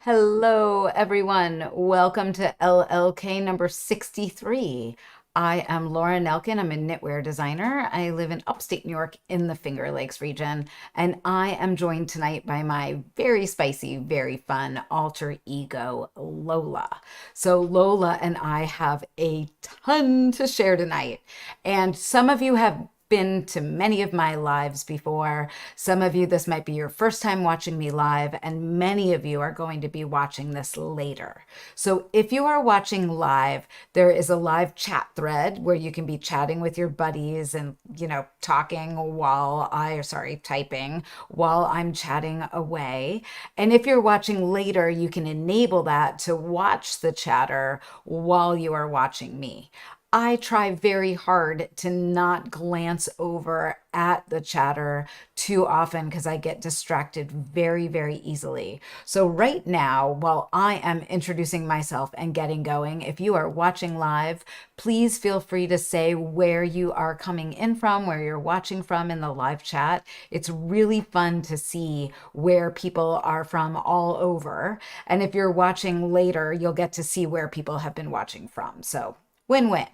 Hello, everyone. Welcome to LLK number 63. I am Laura Nelkin. I'm a knitwear designer. I live in upstate New York in the Finger Lakes region, and I am joined tonight by my very spicy, very fun alter ego, Lola. So, Lola and I have a ton to share tonight, and some of you have been to many of my lives before. Some of you, this might be your first time watching me live, and many of you are going to be watching this later. So if you are watching live, there is a live chat thread where you can be chatting with your buddies and, talking typing while I'm chatting away. And if you're watching later, you can enable that to watch the chatter while you are watching me. I try very hard to not glance over at the chatter too often because I get distracted very, very easily. So right now, while I am introducing myself and getting going, if you are watching live, please feel free to say where you are coming in from, where you're watching from in the live chat. It's really fun to see where people are from all over. And if you're watching later, you'll get to see where people have been watching from. So win-win.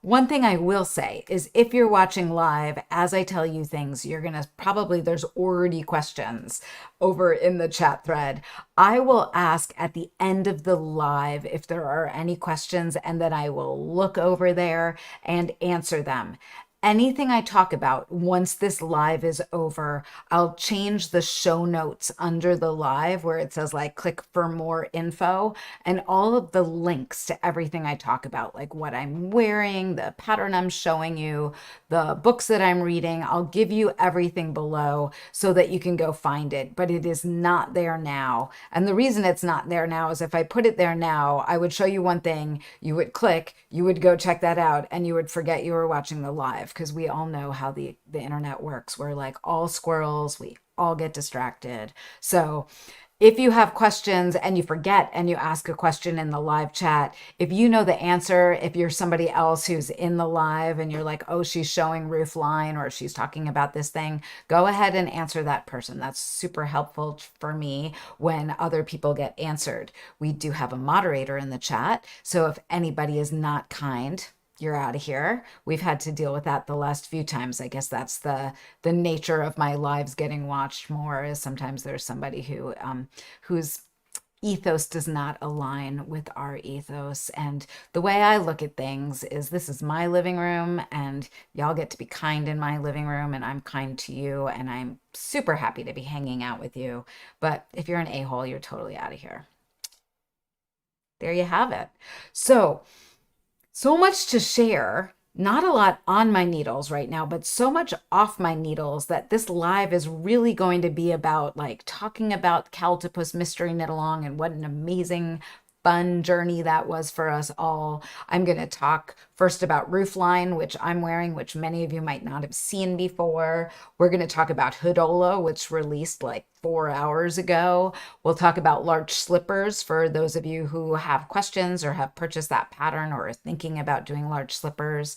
One thing I will say is if you're watching live, as I tell you things, you're going to probably, there's already questions over in the chat thread. I will ask at the end of the live if there are any questions, and then I will look over there and answer them. Anything I talk about once this live is over, I'll change the show notes under the live where it says like click for more info, and all of the links to everything I talk about, like what I'm wearing, the pattern I'm showing you, the books that I'm reading. I'll give you everything below so that you can go find it, but it is not there now. And the reason it's not there now is if I put it there now, I would show you one thing, you would click, you would go check that out, and you would forget you were watching the live, because we all know how the internet works. We're like all squirrels. We all get distracted. So if you have questions and you forget and you ask a question in the live chat, if you know the answer, if you're somebody else who's in the live and you're like, oh, she's showing Roofline or she's talking about this thing, go ahead and answer that person. That's super helpful for me when other people get answered. We do have a moderator in the chat. So if anybody is not kind, you're out of here. We've had to deal with that the last few times. I guess that's the nature of my lives getting watched more, is sometimes there's somebody whose ethos does not align with our ethos. And the way I look at things is this is my living room, and y'all get to be kind in my living room, and I'm kind to you, and I'm super happy to be hanging out with you. But if you're an a-hole, you're totally out of here. There you have it. So much to share. Not a lot on my needles right now, but so much off my needles that this live is really going to be about like talking about Cowltopus Mystery Knit Along and what an amazing fun journey that was for us all. I'm going to talk first about Roofline, which I'm wearing, which many of you might not have seen before. We're going to talk about hola, which released like 4 hours ago. We'll talk about Larch slippers for those of you who have questions or have purchased that pattern or are thinking about doing Larch slippers.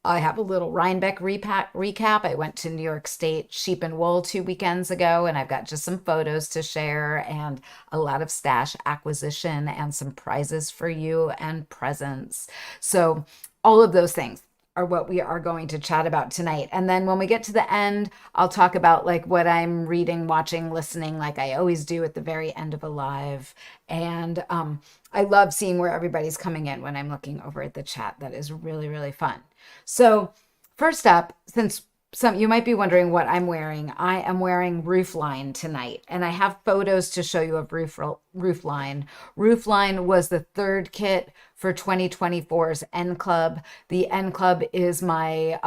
I have a little Rhinebeck recap. I went to New York State Sheep and Wool 2 weekends ago, and I've got just some photos to share and a lot of stash acquisition and some prizes for you and presents. So all of those things are what we are going to chat about tonight. And then when we get to the end, I'll talk about like what I'm reading, watching, listening, like I always do at the very end of a live. And I love seeing where everybody's coming in when I'm looking over at the chat. That is really, really fun. So first up, since some you might be wondering what I'm wearing, I am wearing Roofline tonight, and I have photos to show you of Roofline. Roofline was the third kit for 2024's N Club. The N Club is my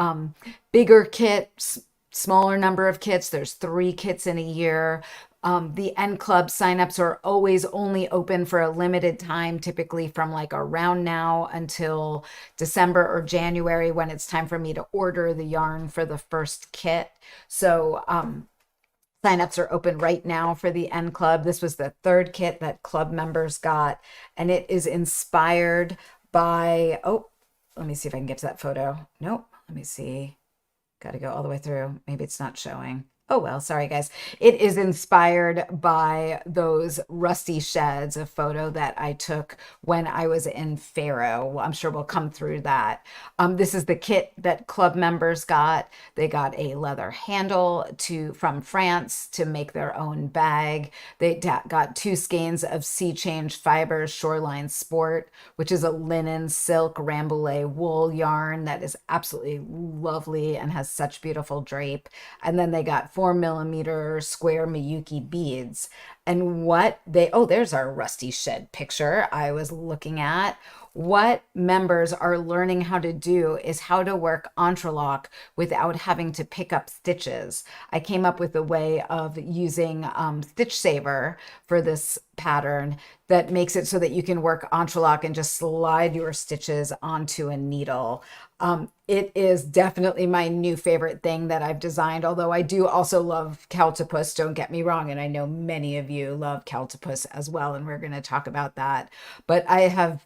bigger kit, smaller number of kits. There's 3 kits in a year. The N Club signups are always only open for a limited time, typically from like around now until December or January, when it's time for me to order the yarn for the first kit. So signups are open right now for the N Club. This was the third kit that club members got, and it is inspired by, oh, let me see if I can get to that photo. Nope, let me see. Got to go all the way through. Maybe it's not showing. Oh, well, sorry, guys. It is inspired by those rusty sheds, a photo that I took when I was in Faro. Well, I'm sure we'll come through that. This is the kit that club members got. They got a leather handle from France to make their own bag. They got two skeins of Sea Change Fibers Shoreline Sport, which is a linen, silk, Rambouillet wool yarn that is absolutely lovely and has such beautiful drape. And then they got 4 millimeter square Miyuki beads. And oh, there's our rusty shed picture I was looking at. What members are learning how to do is how to work entrelac without having to pick up stitches. I came up with a way of using Stitch Saver for this pattern that makes it so that you can work entrelac and just slide your stitches onto a needle. It is definitely my new favorite thing that I've designed, although I do also love Cowltopus, don't get me wrong, and I know many of you love Cowltopus as well, and we're going to talk about that. But I have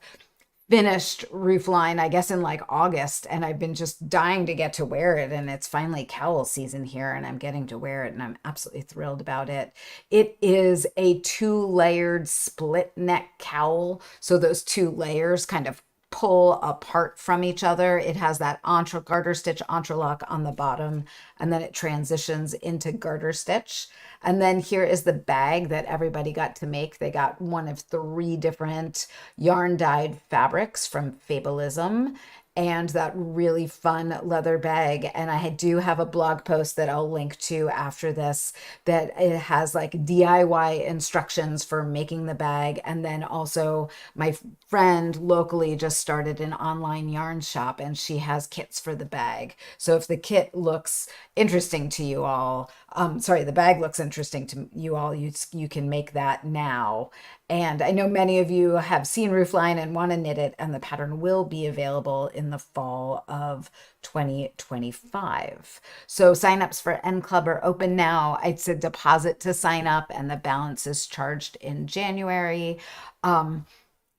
finished Roofline, I guess, in like August, and I've been just dying to get to wear it. And it's finally cowl season here, and I'm getting to wear it, and I'm absolutely thrilled about it. It is a two-layered split neck cowl. So those two layers kind of pull apart from each other. It has that garter stitch entrelac on the bottom, and then it transitions into garter stitch. And then here is the bag that everybody got to make. They got one of three different yarn dyed fabrics from Fabulism and that really fun leather bag. And I do have a blog post that I'll link to after this that it has like DIY instructions for making the bag. And then also my friend locally just started an online yarn shop and she has kits for the bag. So if the kit looks interesting to you all, sorry, the bag looks interesting to you all, you can make that now. And I know many of you have seen Roofline and want to knit it, and the pattern will be available in the fall of 2025. So signups for N Club are open now. It's a deposit to sign up, and the balance is charged in January.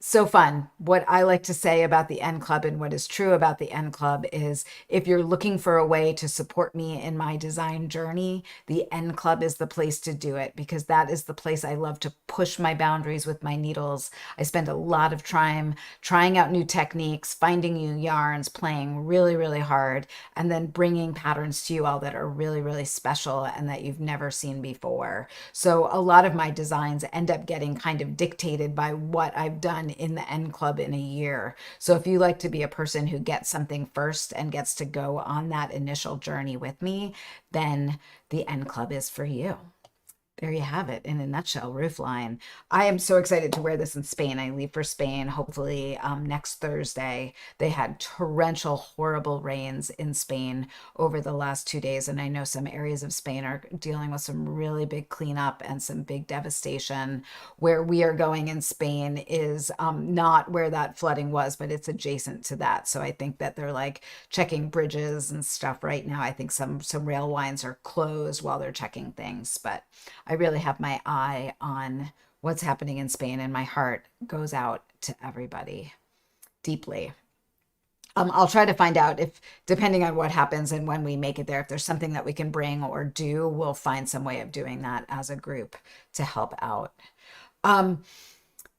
So fun. What I like to say about the N Club and what is true about the N Club is if you're looking for a way to support me in my design journey, the N Club is the place to do it because that is the place I love to push my boundaries with my needles. I spend a lot of time trying out new techniques, finding new yarns, playing really, really hard, and then bringing patterns to you all that are really, really special and that you've never seen before. So a lot of my designs end up getting kind of dictated by what I've done in the N Club in a year. So if you like to be a person who gets something first and gets to go on that initial journey with me, then the N Club is for you. There you have it in a nutshell, Roofline. I am so excited to wear this in Spain. I leave for Spain hopefully next Thursday. They had torrential, horrible rains in Spain over the last 2 days, and I know some areas of Spain are dealing with some really big cleanup and some big devastation. Where we are going in Spain is not where that flooding was, but it's adjacent to that. So I think that they're like checking bridges and stuff right now. I think some rail lines are closed while they're checking things, but I really have my eye on what's happening in Spain, and my heart goes out to everybody deeply. I'll try to find out if, depending on what happens and when we make it there, if there's something that we can bring or do, we'll find some way of doing that as a group to help out.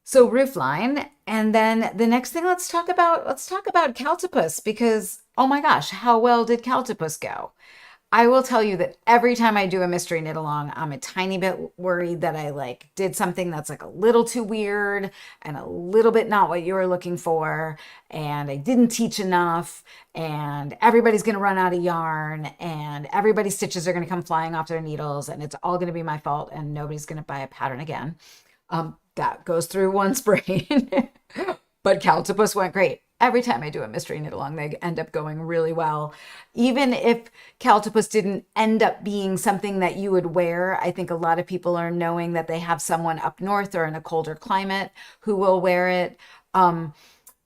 So Roofline, and then the next thing let's talk about Cowltopus because oh my gosh, how well did Cowltopus go? I will tell you that every time I do a mystery knit along, I'm a tiny bit worried that I like did something that's like a little too weird and a little bit not what you were looking for. And I didn't teach enough and everybody's going to run out of yarn and everybody's stitches are going to come flying off their needles and it's all going to be my fault and nobody's going to buy a pattern again. That goes through one's brain, but Cowltopus went great. Every time I do a mystery knit along, they end up going really well. Even if Cowltopus didn't end up being something that you would wear, I think a lot of people are knowing that they have someone up north or in a colder climate who will wear it.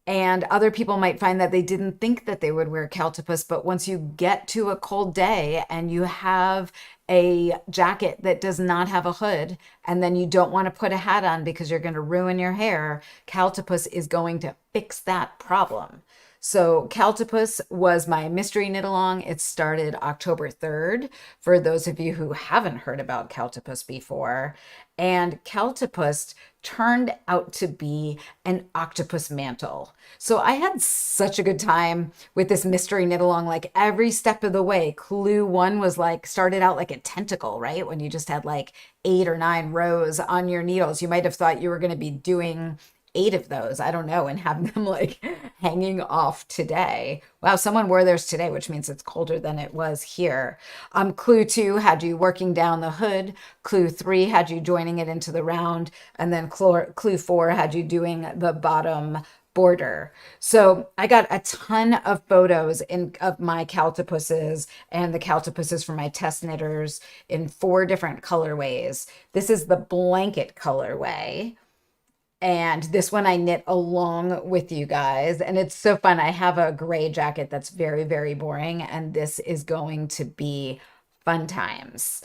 And other people might find that they didn't think that they would wear Cowltopus, but once you get to a cold day and you have a jacket that does not have a hood, and then you don't want to put a hat on because you're going to ruin your hair, Cowltopus is going to fix that problem. So Cowltopus was my mystery knit along. It started October 3rd, for those of you who haven't heard about Cowltopus before. And Cowltopus turned out to be an octopus mantle. So I had such a good time with this mystery knit along, like every step of the way. Clue one was like started out like a tentacle, right? When you just had like 8 or 9 rows on your needles. You might have thought you were going to be doing 8 of those, I don't know, and have them like hanging off today. Wow, someone wore theirs today, which means it's colder than it was here. Clue two had you working down the hood. Clue three had you joining it into the round. And then clue four had you doing the bottom border. So I got a ton of photos of my Cowltopuses and the Cowltopuses for my test knitters in 4 different colorways. This is the blanket colorway. And this one I knit along with you guys. And it's so fun. I have a gray jacket that's very, very boring. And this is going to be fun times.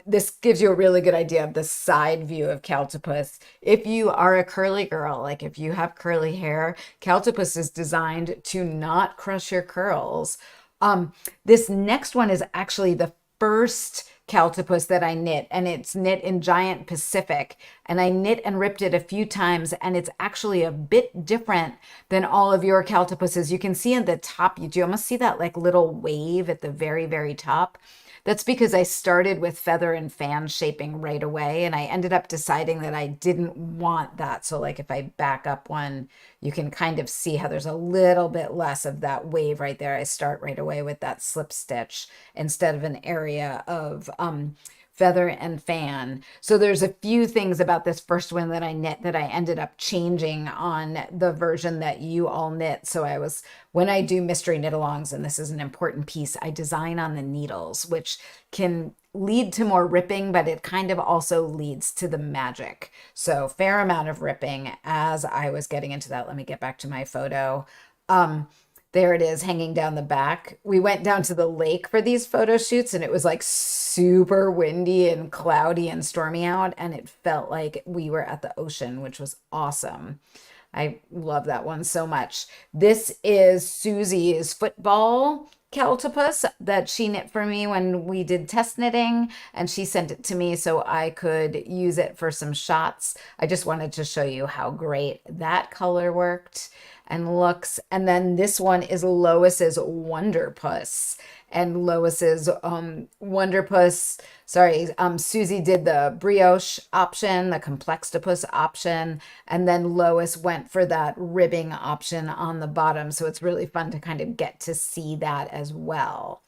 This gives you a really good idea of the side view of Cowltopus. If you are a curly girl, like if you have curly hair, Cowltopus is designed to not crush your curls. This next one is actually the first Cowltopus that I knit, and it's knit in Giant Pacific, and I knit and ripped it a few times, and it's actually a bit different than all of your Cowltopuses. You can see in the top, you do almost see that like little wave at the very, very top. That's because I started with feather and fan shaping right away, and I ended up deciding that I didn't want that. So like if I back up one, you can kind of see how there's a little bit less of that wave right there. I start right away with that slip stitch instead of an area of feather and fan. So there's a few things about this first one that I knit that I ended up changing on the version that you all knit. So when I do mystery knit alongs, and this is an important piece, I design on the needles, which can lead to more ripping, but it kind of also leads to the magic. So fair amount of ripping as I was getting into that. Let me get back to my photo. There it is hanging down the back. We went down to the lake for these photo shoots, and it was like super windy and cloudy and stormy out, and it felt like we were at the ocean, which was awesome. I love that one so much. This is Susie's football Cowltopus that she knit for me when we did test knitting, and she sent it to me so I could use it for some shots. I just wanted to show you how great that color worked and looks. And then this one is Lois's Wonderpuss. And Lois's Wonderpuss, Susie did the brioche option, the Complextopus option, and then Lois went for that ribbing option on the bottom. So it's really fun to kind of get to see that as well.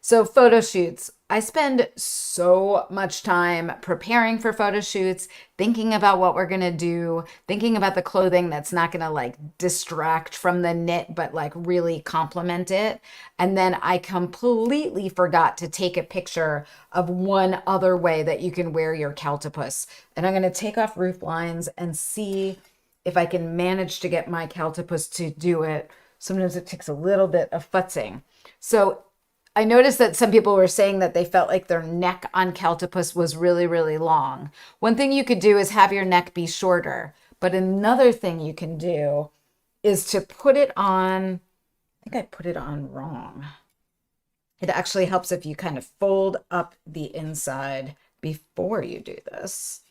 So photo shoots, I spend so much time preparing for photo shoots, thinking about what we're going to do, thinking about the clothing that's not going to like distract from the knit, but like really complement it. And then I completely forgot to take a picture of one other way that you can wear your Cowltopus. And I'm going to take off Rooflines and see if I can manage to get my Cowltopus to do it. Sometimes it takes a little bit of futzing. So I noticed that some people were saying that they felt like their neck on Cowltopus was really, really long. One thing you could do is have your neck be shorter. But another thing you can do is to put it on, I think I put it on wrong. It actually helps if you kind of fold up the inside before you do this.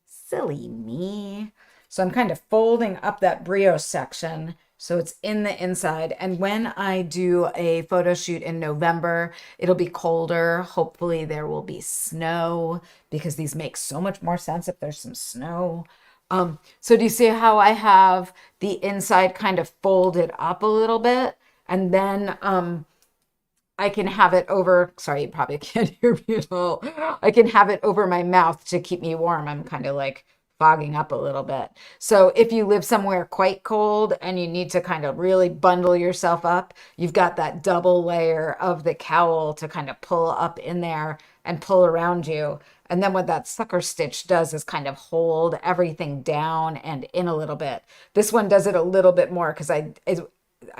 Silly me. So I'm kind of folding up that brioche section so it's in the inside. And when I do a photo shoot in November, it'll be colder. Hopefully there will be snow because these make so much more sense if there's some snow. So do you see how I have the inside kind of folded up a little bit? And then I can have it over, sorry, you probably can't hear me at all. I can have it over my mouth to keep me warm. I'm kind of like fogging up a little bit. So if you live somewhere quite cold and you need to kind of really bundle yourself up, you've got that double layer of the cowl to kind of pull up in there and pull around you. And then what that sucker stitch does is kind of hold everything down and in a little bit. This one does it a little bit more because I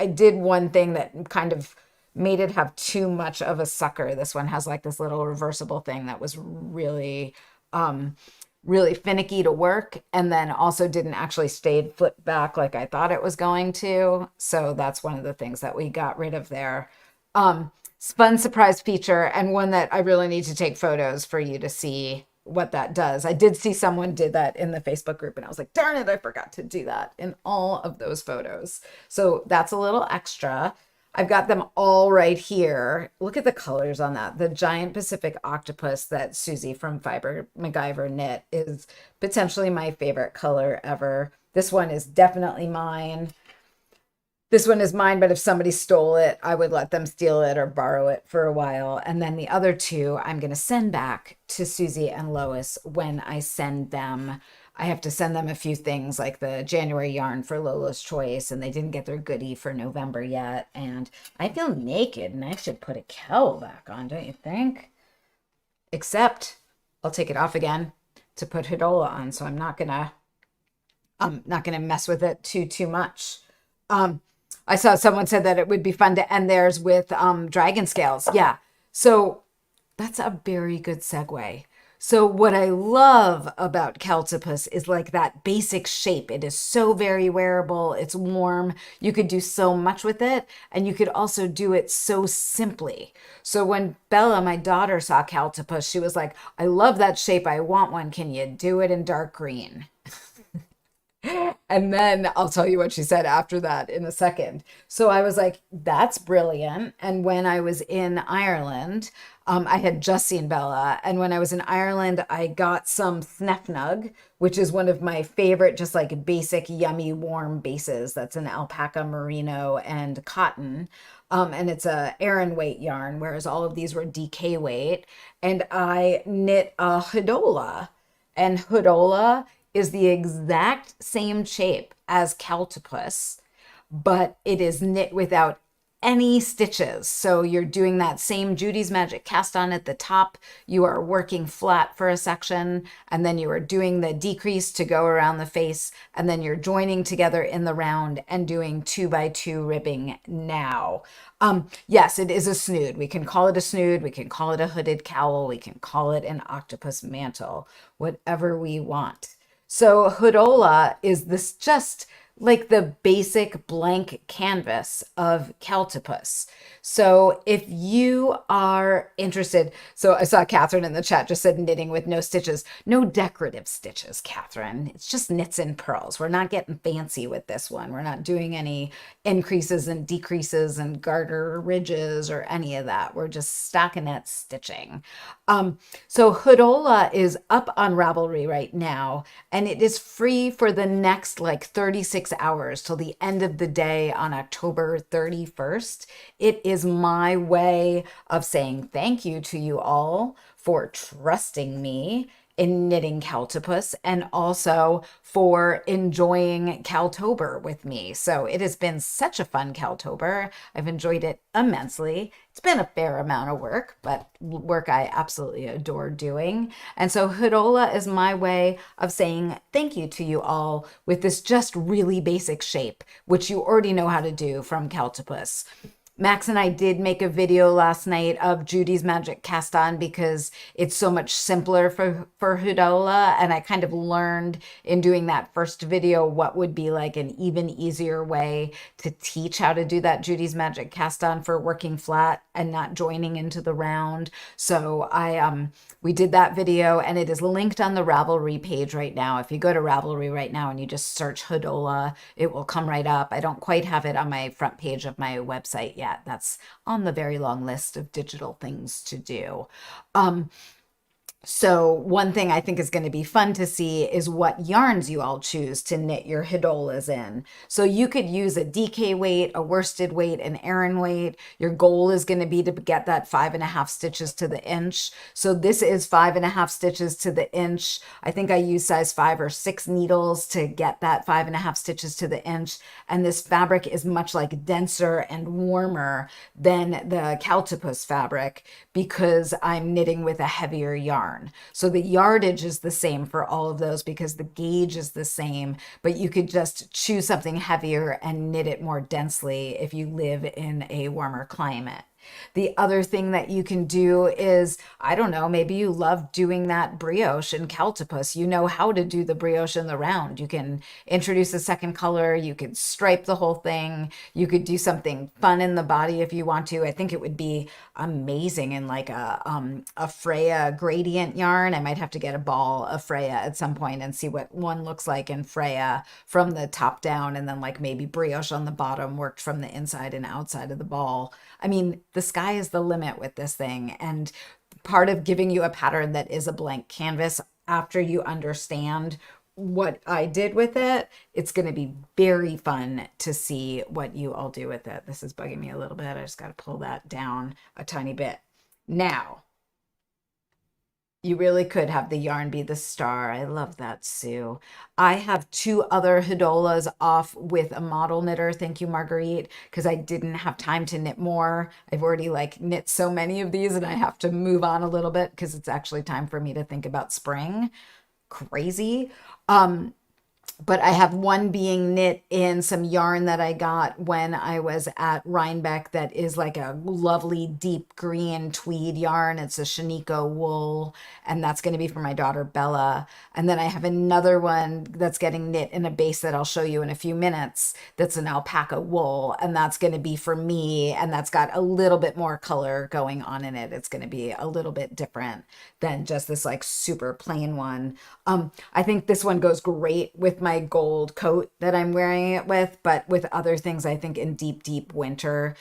did one thing that kind of made it have too much of a sucker. This one has like this little reversible thing that was really really finicky to work, and then also didn't actually stay flipped back like I thought it was going to. So that's one of the things that we got rid of there. Um, Fun surprise feature, and one that I really need to take photos for you to see what that does. I did see someone did that in the Facebook group, and I was like, darn it, I forgot to do that in all of those photos. So that's a little extra. I've got them all right here. Look at the colors on that. The giant Pacific octopus that Susie from Fiber MacGyver knit is potentially my favorite color ever. This one is definitely mine. This one is mine, but if somebody stole it, I would let them steal it or borrow it for a while. And then the other two, I'm going to send back to Susie and Lois when I send them. I have to send them a few things like the January yarn for Lola's Choice, and they didn't get their goodie for November yet. And I feel naked, and I should put a cowl back on, don't you think? Except I'll take it off again to put Hola on, so I'm not gonna mess with it too much. I saw someone said that it would be fun to end theirs with dragon scales. Yeah. So that's a very good segue. So what I love about Cowltopus is like that basic shape. It is so very wearable. It's warm. You could do so much with it, and you could also do it so simply. So when Bella, my daughter, saw Cowltopus, she was like, I love that shape. I want one. Can you do it in dark green? And then I'll tell you what she said after that in a second. So I was like, that's brilliant. And when I was in Ireland, I had just seen Bella. And when I was in Ireland, I got some Snefnug, which is one of my favorite, just like basic, yummy, warm bases. That's an alpaca, merino, and cotton. And it's a Aran weight yarn, whereas all of these were DK weight. And I knit a Hola. And Hola is the exact same shape as Cowltopus, but it is knit without any stitches. So you're doing that same Judy's Magic cast on at the top. You are working flat for a section, and then you are doing the decrease to go around the face, and then you're joining together in the round and doing 2x2 ribbing now. Yes, it is a snood. We can call it a snood. We can call it a hooded cowl. We can call it an octopus mantle, whatever we want. So Hola is this just like the basic blank canvas of Cowltopus. So if you are interested, so I saw Catherine in the chat just said knitting with no stitches. No decorative stitches, Catherine. It's just knits and purls. We're not getting fancy with this one. We're not doing any increases and decreases and garter ridges or any of that. We're just stockinette stitching. So Hola is up on Ravelry right now, and it is free for the next like 36 hours till the end of the day on October 31st. It is my way of saying thank you to you all for trusting me in knitting Cowltopus, and also for enjoying Cowtober with me. So it has been such a fun Cowtober. I've enjoyed it immensely. It's been a fair amount of work, but work I absolutely adore doing. And so Hola is my way of saying thank you to you all with this just really basic shape, which you already know how to do from Cowltopus. Max and I did make a video last night of Judy's Magic cast on because it's so much simpler for Hola, and I kind of learned in doing that first video what would be like an even easier way to teach how to do that Judy's Magic cast on for working flat and not joining into the round. So we did that video, and it is linked on the Ravelry page right now. If you go to Ravelry right now and you just search Hola, it will come right up. I don't quite have it on my front page of my website yet. That's on the very long list of digital things to do. So one thing I think is going to be fun to see is what yarns you all choose to knit your Holas in. So you could use a DK weight, a worsted weight, an Aran weight. Your goal is going to be to get that 5.5 stitches to the inch. So this is 5.5 stitches to the inch. I think I use size 5 or 6 needles to get that 5.5 stitches to the inch. And this fabric is much like denser and warmer than the Cowltopus fabric because I'm knitting with a heavier yarn. So the yardage is the same for all of those because the gauge is the same, but you could just choose something heavier and knit it more densely if you live in a warmer climate. The other thing that you can do is, I don't know, maybe you love doing that brioche in Cowltopus. You know how to do the brioche in the round. You can introduce a second color. You could stripe the whole thing. You could do something fun in the body if you want to. I think it would be amazing in like a Freya gradient yarn. I might have to get a ball of Freya at some point and see what one looks like in Freya from the top down, and then like maybe brioche on the bottom worked from the inside and outside of the ball. I mean, the sky is the limit with this thing. And part of giving you a pattern that is a blank canvas, after you understand what I did with it, it's going to be very fun to see what you all do with it. This is bugging me a little bit. I just got to pull that down a tiny bit. Now, you really could have the yarn be the star. I love that, Sue. I have two other Hidolas off with a model knitter. Thank you, Marguerite, because I didn't have time to knit more. I've already like knit so many of these and I have to move on a little bit because it's actually time for me to think about spring. Crazy. But I have one being knit in some yarn that I got when I was at Rhinebeck that is like a lovely deep green tweed yarn. It's a Shiniko wool, and that's going to be for my daughter Bella. And then I have another one that's getting knit in a base that I'll show you in a few minutes that's an alpaca wool, and that's going to be for me, and that's got a little bit more color going on in it. It's going to be a little bit different than just this like super plain one. I think this one goes great with my gold coat that I'm wearing it with, but with other things, I think in deep, deep winter,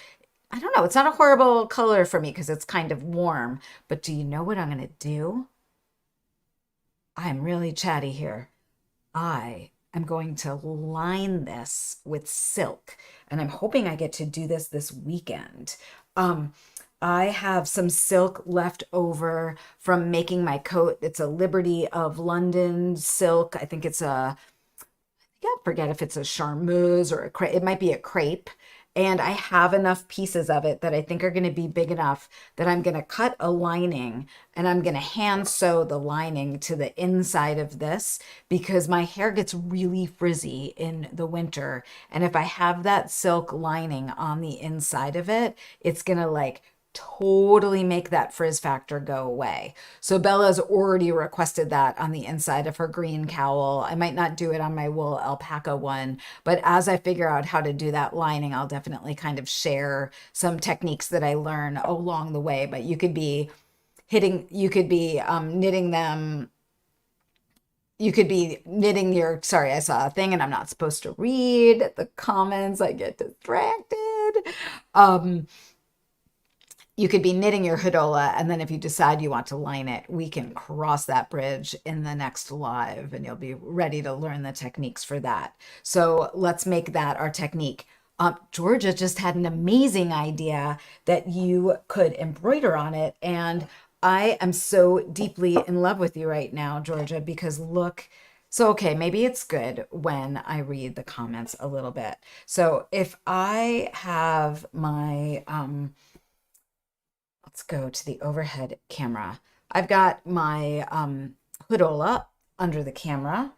I don't know, it's not a horrible color for me because it's kind of warm, but do you know what I'm going to do? I'm really chatty here. I am going to line this with silk, and I'm hoping I get to do this weekend. I have some silk left over from making my coat. It's a Liberty of London silk. I think it's a, I forget if it's a charmeuse or a crepe. It might be a crepe. And I have enough pieces of it that I think are going to be big enough that I'm going to cut a lining and I'm going to hand sew the lining to the inside of this because my hair gets really frizzy in the winter. And if I have that silk lining on the inside of it, it's going to like totally make that frizz factor go away. So Bella's already requested that on the inside of her green cowl. I might not do it on my wool alpaca one, but as I figure out how to do that lining, I'll definitely kind of share some techniques that I learn along the way. But you could be knitting them. You could be knitting your, sorry, I saw a thing and I'm not supposed to read the comments. I get distracted. You could be knitting your Hidola, and then if you decide you want to line it, we can cross that bridge in the next live, and you'll be ready to learn the techniques for that. So let's make that our technique. Georgia just had an amazing idea that you could embroider on it, and I am so deeply in love with you right now, Georgia, because look, so okay, maybe it's good when I read the comments a little bit. So if I have my, let's go to the overhead camera. I've got my Hidola under the camera.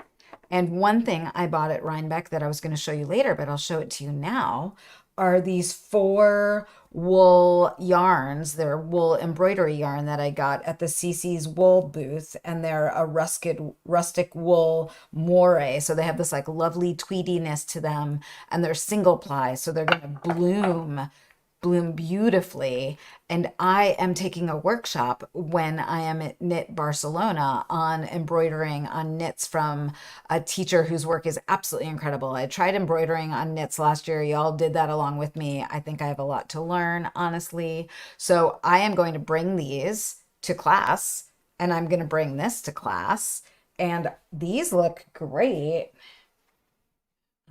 And one thing I bought at Reinbeck that I was going to show you later, but I'll show it to you now, are these 4 wool yarns. They're wool embroidery yarn that I got at the CC's wool booth, and they're a rustic wool moire. So they have this like lovely tweediness to them, and they're single ply, so they're going to bloom beautifully. And I am taking a workshop when I am at Knit Barcelona on embroidering on knits from a teacher whose work is absolutely incredible. I tried embroidering on knits last year. Y'all did that along with me. I think I have a lot to learn, honestly. So I am going to bring these to class, and I'm going to bring this to class. And these look great.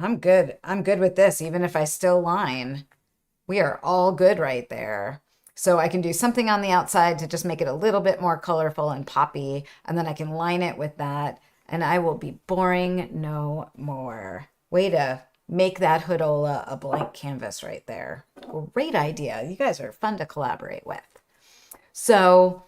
I'm good. I'm good with this, even if I still line. We are all good right there. So I can do something on the outside to just make it a little bit more colorful and poppy, and then I can line it with that, and I will be boring no more. Way to make that Hidola a blank canvas right there. Great idea. You guys are fun to collaborate with. So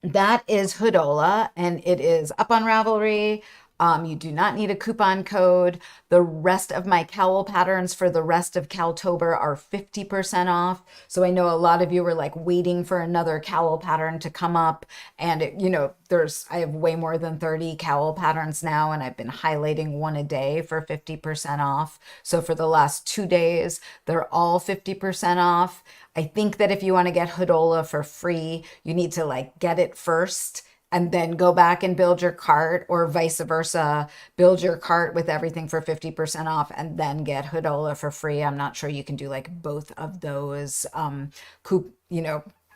that is Hidola, and it is up on Ravelry. You do not need a coupon code. The rest of my cowl patterns for the rest of Cowltober are 50% off. So I know a lot of you were like waiting for another cowl pattern to come up. And I have way more than 30 cowl patterns now, and I've been highlighting one a day for 50% off. So for the last 2 days, they're all 50% off. I think that if you want to get Hodola for free, you need to like get it first and then go back and build your cart, or vice versa, build your cart with everything for 50% off and then get Hodola for free. I'm not sure you can do like both of those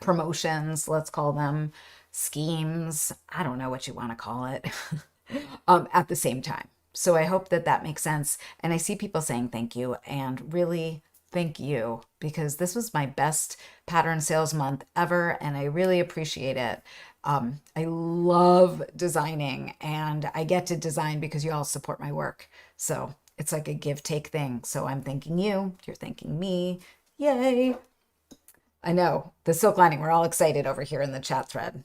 promotions, let's call them, schemes. I don't know what you want to call it, at the same time. So I hope that that makes sense. And I see people saying thank you, and really thank you, because this was my best pattern sales month ever, and I really appreciate it. I love designing, and I get to design because you all support my work. So it's like a give take thing. So I'm thanking you, you're thanking me. Yay. I know the silk lining, we're all excited over here in the chat thread.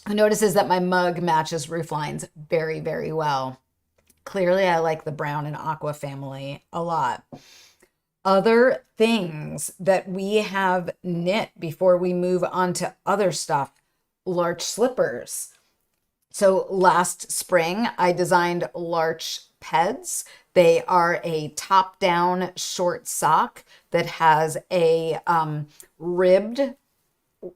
Who notices that my mug matches Roofline's very, very well. Clearly, I like the brown and aqua family a lot. Other things that we have knit before we move on to other stuff: Larch slippers. So last spring, I designed Larch Peds. They are a top-down short sock that has a ribbed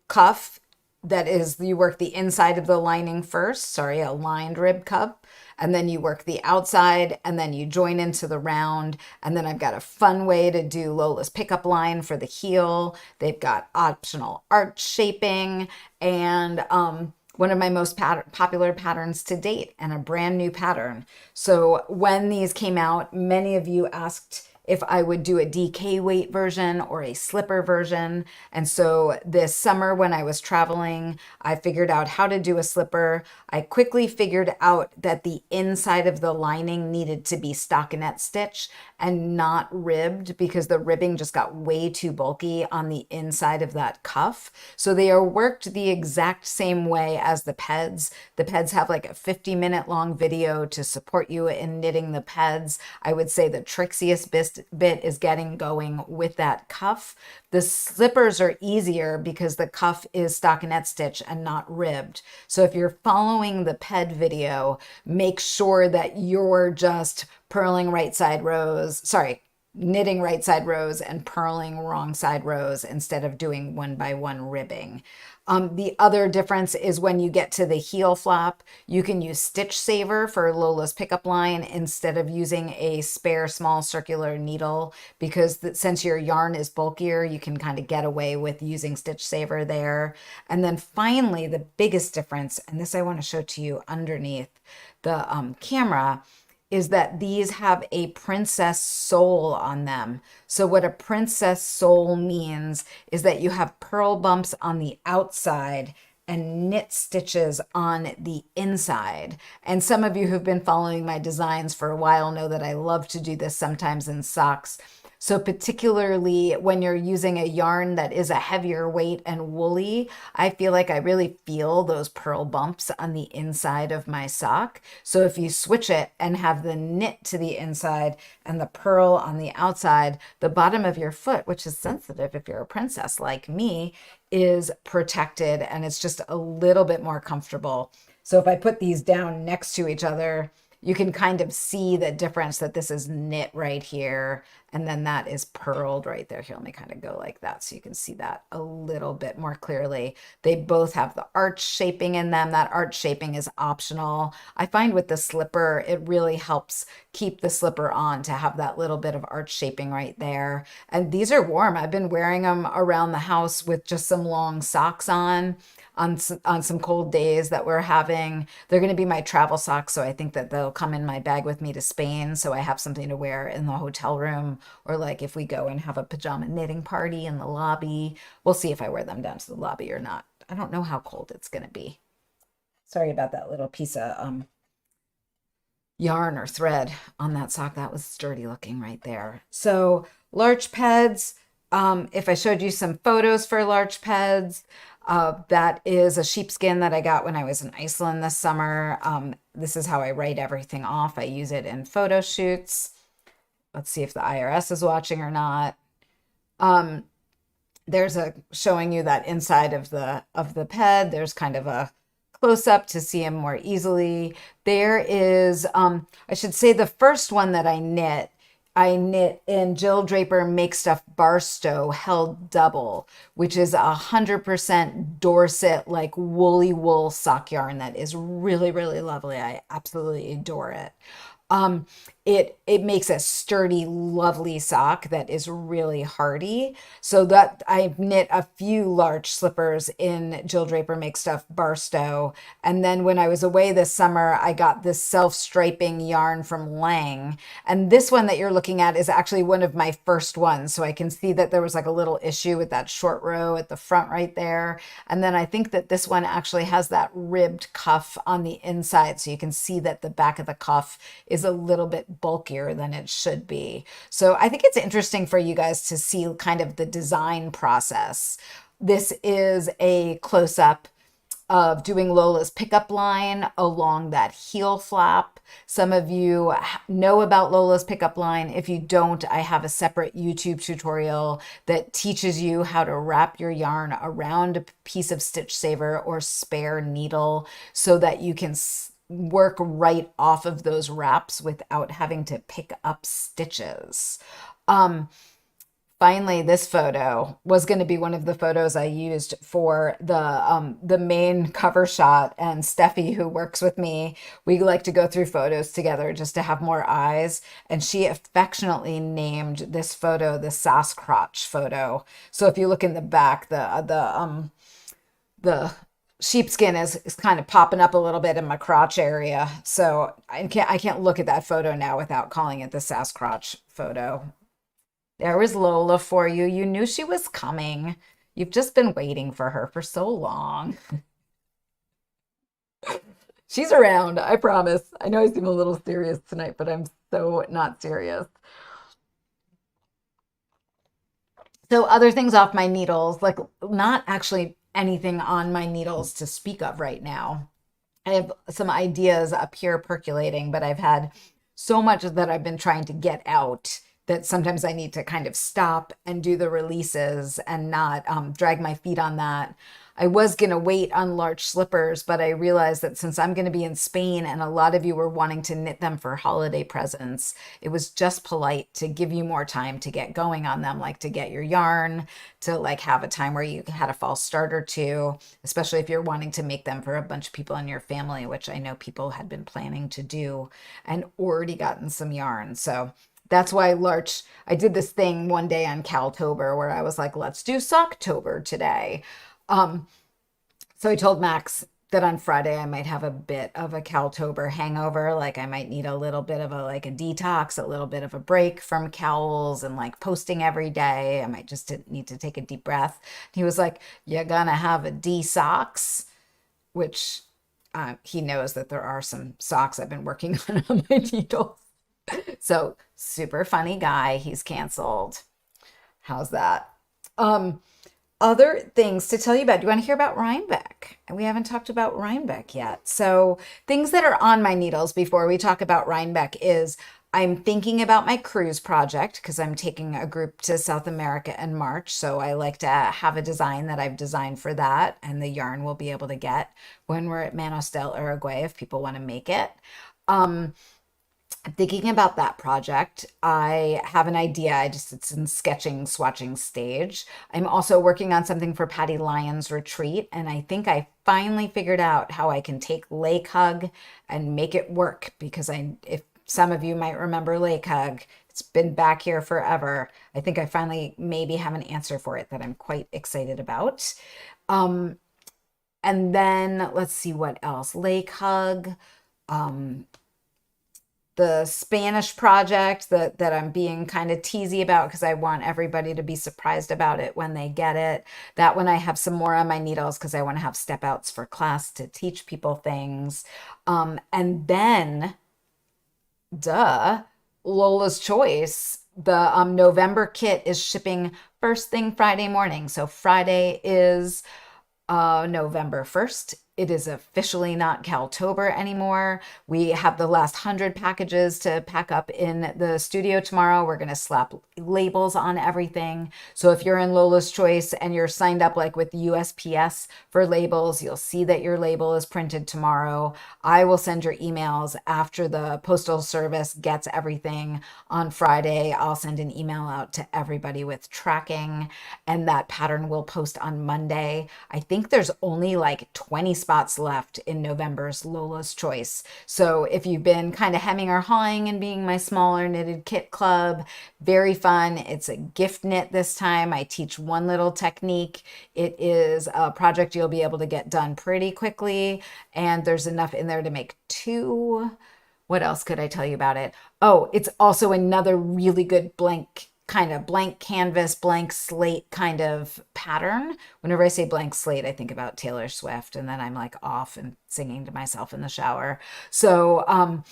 cuff. That is, you work the inside of the lining first, sorry, a lined rib cuff, and then you work the outside, and then you join into the round. And then I've got a fun way to do Lola's pickup line for the heel. They've got optional arch shaping, and one of my most popular patterns to date, and a brand new pattern. So when these came out, many of you asked if I would do a DK weight version or a slipper version. And so this summer when I was traveling, I figured out how to do a slipper. I quickly figured out that the inside of the lining needed to be stockinette stitch and not ribbed, because the ribbing just got way too bulky on the inside of that cuff. So they are worked the exact same way as the Peds. The Peds have like a 50-minute long video to support you in knitting the Peds. I would say the trixiest bit is getting going with that cuff. The slippers are easier because the cuff is stockinette stitch and not ribbed. So if you're following the Ped video, make sure that you're just purling right side rows, knitting right side rows and purling wrong side rows instead of doing one by one ribbing. The other difference is when you get to the heel flap, you can use Stitch Saver for Lola's pickup line instead of using a spare small circular needle, because since your yarn is bulkier, you can kind of get away with using Stitch Saver there. And then finally, the biggest difference, and this I want to show to you underneath the camera, is that these have a princess sole on them. So what a princess sole means is that you have purl bumps on the outside and knit stitches on the inside. And some of you who've been following my designs for a while know that I love to do this sometimes in socks. So particularly when you're using a yarn that is a heavier weight and woolly, I feel like I really feel those purl bumps on the inside of my sock. So if you switch it and have the knit to the inside and the purl on the outside, the bottom of your foot, which is sensitive if you're a princess like me, is protected, and it's just a little bit more comfortable. So if I put these down next to each other, you can kind of see the difference, that this is knit right here, and then that is purled right there. Here, let me kind of go like that so you can see that a little bit more clearly. They both have the arch shaping in them. That arch shaping is optional. I find with the slipper, it really helps keep the slipper on to have that little bit of arch shaping right there. And these are warm. I've been wearing them around the house with just some long socks on some cold days that we're having. They're going to be my travel socks, so I think that they'll come in my bag with me to Spain, so I have something to wear in the hotel room, or like if we go and have a pajama knitting party in the lobby. We'll see if I wear them down to the lobby or not. I don't know how cold it's going to be. Sorry about that little piece of yarn or thread on that sock. That was sturdy looking right there. So Larch Peds, if I showed you some photos for Larch Peds, That is a sheepskin that I got when I was in Iceland this summer. This is how I write everything off. I use it in photo shoots. Let's see if the IRS is watching or not. Um, there's a showing you that inside of the ped. There's kind of a close up to see him more easily. There is, I should say, the first one that I knit in Jill Draper Make Stuff Barstow held double, which is 100% Dorset like woolly wool sock yarn that is really, really lovely. I absolutely adore it. Um, it makes a sturdy, lovely sock that is really hardy. So that I knit a few Larch slippers in Jill Draper Make Stuff Barstow. And then when I was away this summer, I got this self-striping yarn from Lang. And this one that you're looking at is actually one of my first ones. So I can see that there was like a little issue with that short row at the front right there. And then I think that this one actually has that ribbed cuff on the inside. So you can see that the back of the cuff is a little bit bulkier than it should be. So I think it's interesting for you guys to see kind of the design process. This is a close up of doing Lola's pickup line along that heel flap. Some of you know about Lola's pickup line. If you don't, I have a separate YouTube tutorial that teaches you how to wrap your yarn around a piece of stitch saver or spare needle so that you can work right off of those wraps without having to pick up stitches. Um, Finally, this photo was going to be one of the photos I used for the main cover shot. And Steffi, who works with me, we like to go through photos together just to have more eyes. And she affectionately named this photo the Sasquatch photo. So if you look in the back, the sheepskin is kind of popping up a little bit in my crotch area. So I can't look at that photo now without calling it the Sasquatch photo. There was Lola for you. You knew she was coming. You've just been waiting for her for so long. She's around, I promise. I know I seem a little serious tonight, but I'm so not serious. So other things off my needles, like not actually anything on my needles to speak of right now. I have some ideas up here percolating, but I've had so much that I've been trying to get out that sometimes I need to kind of stop and do the releases and not drag my feet on that. I was going to wait on Larch slippers, but I realized that since I'm going to be in Spain and a lot of you were wanting to knit them for holiday presents, it was just polite to give you more time to get going on them, like to get your yarn, to like have a time where you had a false start or two, especially if you're wanting to make them for a bunch of people in your family, which I know people had been planning to do and already gotten some yarn. So that's why Larch, I did this thing one day on Cowltober where I was like, let's do Socktober today. Um, so I told Max that on Friday I might have a bit of a Cowltober hangover. Like I might need a little bit of a like a detox, a little bit of a break from cowls and like posting every day. I might just need to take a deep breath. He was like, "You're gonna have a D socks," which he knows that there are some socks I've been working on my needles. So super funny guy. He's canceled. How's that? Um, Other things to tell you about. Do you want to hear about Reinbeck? We haven't talked about Reinbeck yet. So things that are on my needles before we talk about Reinbeck is I'm thinking about my cruise project because I'm taking a group to South America in March. So I like to have a design that I've designed for that, and the yarn we'll be able to get when we're at Manos del Uruguay if people want to make it. Um, Thinking about that project. I have an idea. It's in sketching, swatching stage. I'm also working on something for Patty Lyon's retreat, and I think I finally figured out how I can take Lake Hug and make it work because if some of you might remember Lake Hug, it's been back here forever. I think I finally maybe have an answer for it that I'm quite excited about. Um, and then let's see what else. Lake Hug. Um, the Spanish project that I'm being kind of teasy about because I want everybody to be surprised about it when they get it. That one I have some more on my needles because I want to have step outs for class to teach people things. And then, duh, Lola's Choice. The November kit is shipping first thing Friday morning. So Friday is November 1st. It is officially not Cowltober anymore. We have the last 100 packages to pack up in the studio tomorrow. We're going to slap labels on everything. So if you're in Lola's Choice and you're signed up like with USPS for labels, you'll see that your label is printed tomorrow. I will send your emails after the postal service gets everything on Friday. I'll send an email out to everybody with tracking, and that pattern will post on Monday. I think there's only like 20 spots left in November's Lola's Choice. So if you've been kind of hemming or hawing and being my smaller knitted kit club, very fun. It's a gift knit this time. I teach one little technique. It is a project you'll be able to get done pretty quickly, and there's enough in there to make two. What else could I tell you about it? Oh, it's also another really good blank kind of blank canvas, blank slate kind of pattern. Whenever I say blank slate, I think about Taylor Swift, and then I'm like off and singing to myself in the shower. So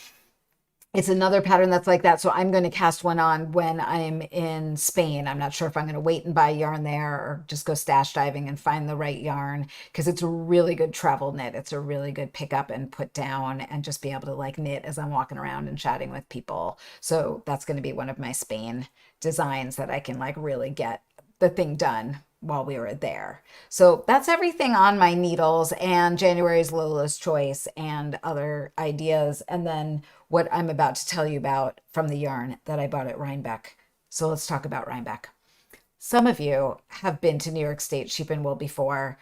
it's another pattern that's like that. So I'm going to cast one on when I'm in Spain. I'm not sure if I'm going to wait and buy yarn there or just go stash diving and find the right yarn, because it's a really good travel knit. It's a really good pick up and put down and just be able to like knit as I'm walking around and chatting with people. So that's going to be one of my Spain designs that I can like really get the thing done while we were there. So that's everything on my needles and January's Lola's Choice and other ideas. And then what I'm about to tell you about from the yarn that I bought at Reinbeck. So let's talk about Reinbeck. Some of you have been to New York State Sheep and Wool before.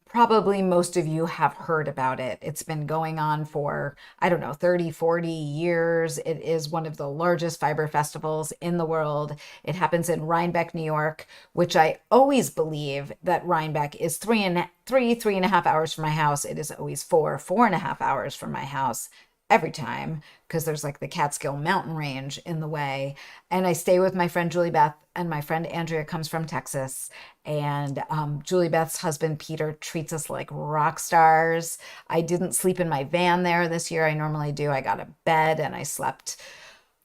Probably most of you have heard about it. It's been going on for, I don't know, 30, 40 years. It is one of the largest fiber festivals in the world. It happens in Rhinebeck, New York, which I always believe that Rhinebeck is three and a half hours from my house. It is always 4.5 hours from my house every time, because there's like the Catskill mountain range in the way. And I stay with my friend Julie Beth, and my friend Andrea comes from Texas. And Julie Beth's husband Peter treats us like rock stars. I didn't sleep in my van there this year. I normally do. I got a bed and I slept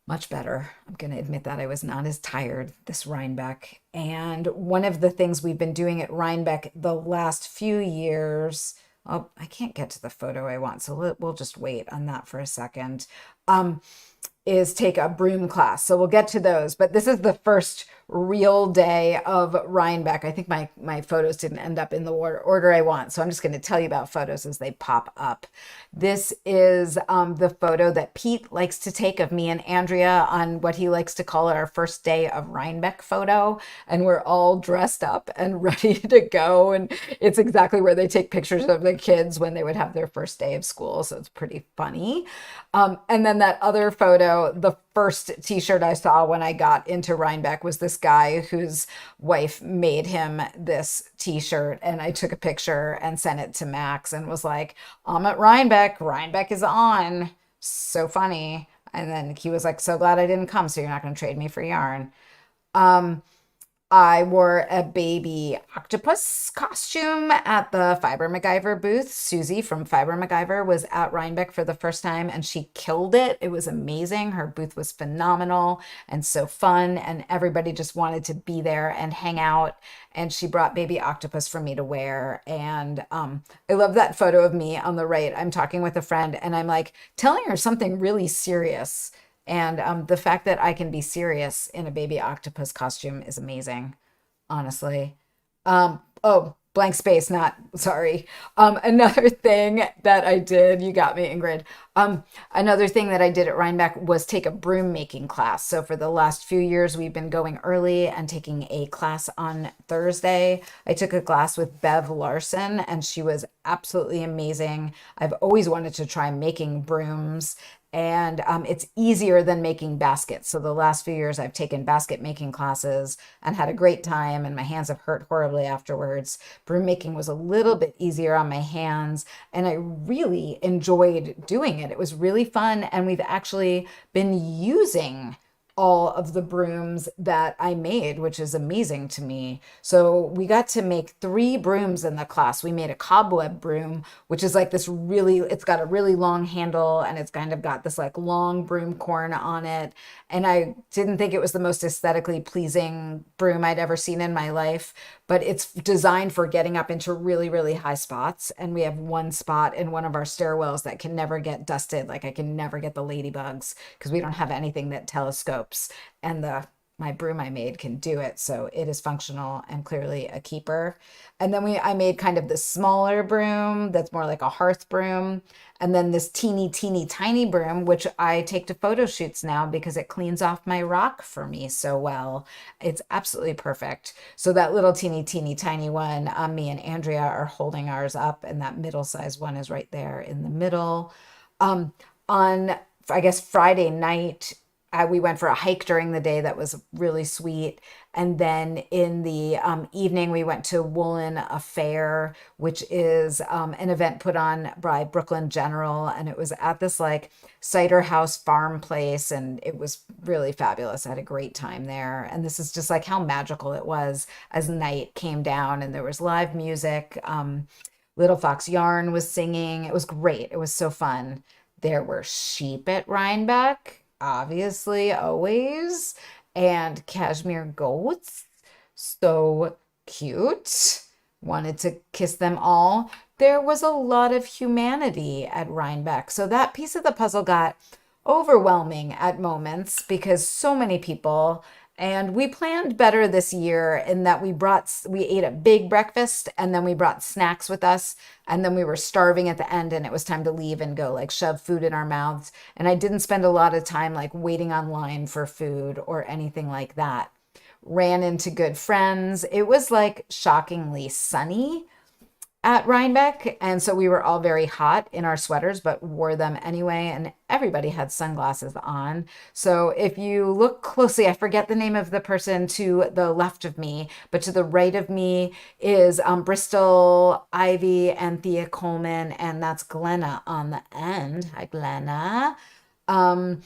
much better. I'm going to admit that I was not as tired this Rhinebeck. And one of the things we've been doing at Rhinebeck the last few years, oh, I can't get to the photo I want, so we'll just wait on that for a second, is take a broom class. So we'll get to those, but this is the first real day of Rhinebeck. I think my photos didn't end up in the order I want, so I'm just going to tell you about photos as they pop up. This is the photo that Pete likes to take of me and Andrea on what he likes to call our first day of Rhinebeck photo, and we're all dressed up and ready to go, and it's exactly where they take pictures of the kids when they would have their first day of school, so it's pretty funny. And then that other photo, the first t-shirt I saw when I got into Rhinebeck was this guy whose wife made him this t-shirt, and I took a picture and sent it to Max and was like, I'm at Rhinebeck. Rhinebeck is on. So funny. And then he was like, so glad I didn't come, so you're not going to trade me for yarn. I wore a baby octopus costume at the Fiber MacGyver booth. Susie from Fiber MacGyver was at Rhinebeck for the first time, and she killed it. It was amazing. Her booth was phenomenal and so fun, and everybody just wanted to be there and hang out. And she brought baby octopus for me to wear. And I love that photo of me on the right. I'm talking with a friend, and I'm like telling her something really serious. And the fact that I can be serious in a baby octopus costume is amazing, honestly. Oh, blank space, not sorry. Another thing that I did, you got me, Ingrid. Another thing that I did at Rhinebeck was take a broom making class. So for the last few years, we've been going early and taking a class on Thursday. I took a class with Bev Larson, and she was absolutely amazing. I've always wanted to try making brooms, and it's easier than making baskets. So the last few years I've taken basket making classes and had a great time, and my hands have hurt horribly afterwards. Broom making was a little bit easier on my hands, and I really enjoyed doing it. It was really fun, and we've actually been using all of the brooms that I made, which is amazing to me. So we got to make three brooms in the class. We made a cobweb broom, which is like this really, it's got a really long handle and it's kind of got this like long broom corn on it. And I didn't think it was the most aesthetically pleasing broom I'd ever seen in my life, but it's designed for getting up into really, really high spots. And we have one spot in one of our stairwells that can never get dusted. Like I can never get the ladybugs because we don't have anything that telescopes. And the my broom I made can do it. So it is functional and clearly a keeper. And then I made kind of this smaller broom that's more like a hearth broom. And then this teeny, teeny, tiny broom, which I take to photo shoots now because it cleans off my rock for me so well. It's absolutely perfect. So that little teeny, teeny, tiny one, me and Andrea are holding ours up, and that middle size one is right there in the middle. Um, on, I guess, Friday night, we went for a hike during the day that was really sweet. And then in the evening, we went to Woolen Affair, which is an event put on by Brooklyn General. And it was at this like cider house farm place. And it was really fabulous. I had a great time there. And this is just like how magical it was as night came down and there was live music. Little Fox Yarn was singing. It was great. It was so fun. There were sheep at Rhinebeck, obviously, always, and cashmere goats. So cute. Wanted to kiss them all. There was a lot of humanity at Rhinebeck. So that piece of the puzzle got overwhelming at moments because so many people. And we planned better this year in that we ate a big breakfast and then we brought snacks with us and then we were starving at the end and it was time to leave and go like shove food in our mouths. And I didn't spend a lot of time like waiting online for food or anything like that. Ran into good friends. It was like shockingly sunny at Rhinebeck. And so we were all very hot in our sweaters, but wore them anyway. And everybody had sunglasses on. So if you look closely, I forget the name of the person to the left of me, but to the right of me is Bristol, Ivy, and Thea Coleman. And that's Glenna on the end. Hi, Glenna. Um,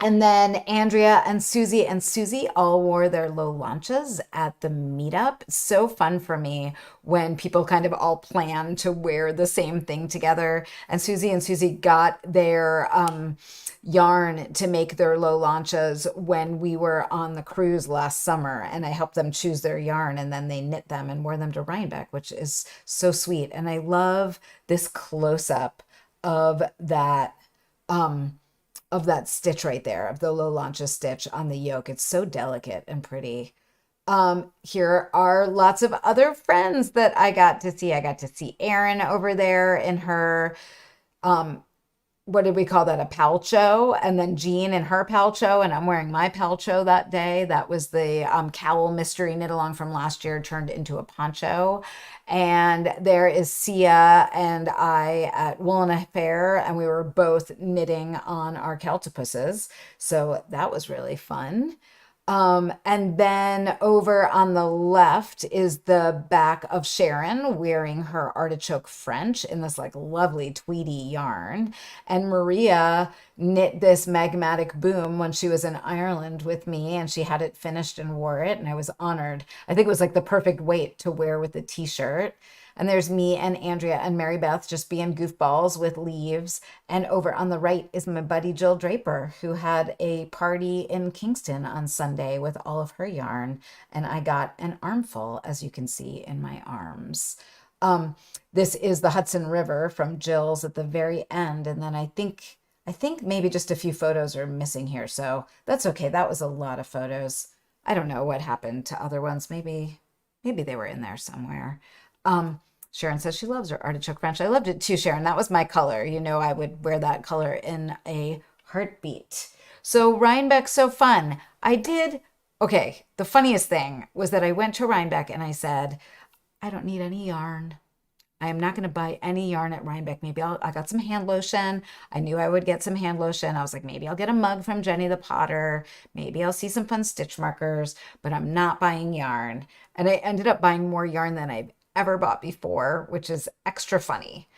and then Andrea and Susie all wore their low launches at the meetup. So fun for me when people kind of all plan to wear the same thing together. And Susie got their yarn to make their low launches when we were on the cruise last summer. And I helped them choose their yarn and then they knit them and wore them to Rhinebeck, which is so sweet. And I love this close up of that. Of that stitch right there, of the low launches stitch on the yoke. It's so delicate and pretty. Here are lots of other friends that I got to see. I got to see Erin over there in her um, what did we call that? A palcho, and then Jean in her palcho, and I'm wearing my palcho that day. That was the cowl mystery knit along from last year turned into a poncho. And there is Sia and I at Woolena Fair, and we were both knitting on our Cowltopuses. So that was really fun. And then over on the left is the back of Sharon wearing her artichoke French in this like lovely tweedy yarn. And Maria knit this magmatic boom when she was in Ireland with me and she had it finished and wore it. And I was honored. I think it was like the perfect weight to wear with the t-shirt. And there's me and Andrea and Mary Beth just being goofballs with leaves. And over on the right is my buddy Jill Draper, who had a party in Kingston on Sunday with all of her yarn. And I got an armful, as you can see in my arms. This is the Hudson River from Jill's at the very end. And then I think maybe just a few photos are missing here. So that's okay. That was a lot of photos. I don't know what happened to other ones. Maybe they were in there somewhere. Sharon says she loves her artichoke French. I loved it too, Sharon. That was my color. You know, I would wear that color in a heartbeat. So Rhinebeck, so fun. Okay, the funniest thing was that I went to Rhinebeck and I said, I don't need any yarn. I am not going to buy any yarn at Rhinebeck. I got some hand lotion. I knew I would get some hand lotion. I was like, maybe I'll get a mug from Jenny the Potter. Maybe I'll see some fun stitch markers, but I'm not buying yarn. And I ended up buying more yarn than I've ever bought before, which is extra funny.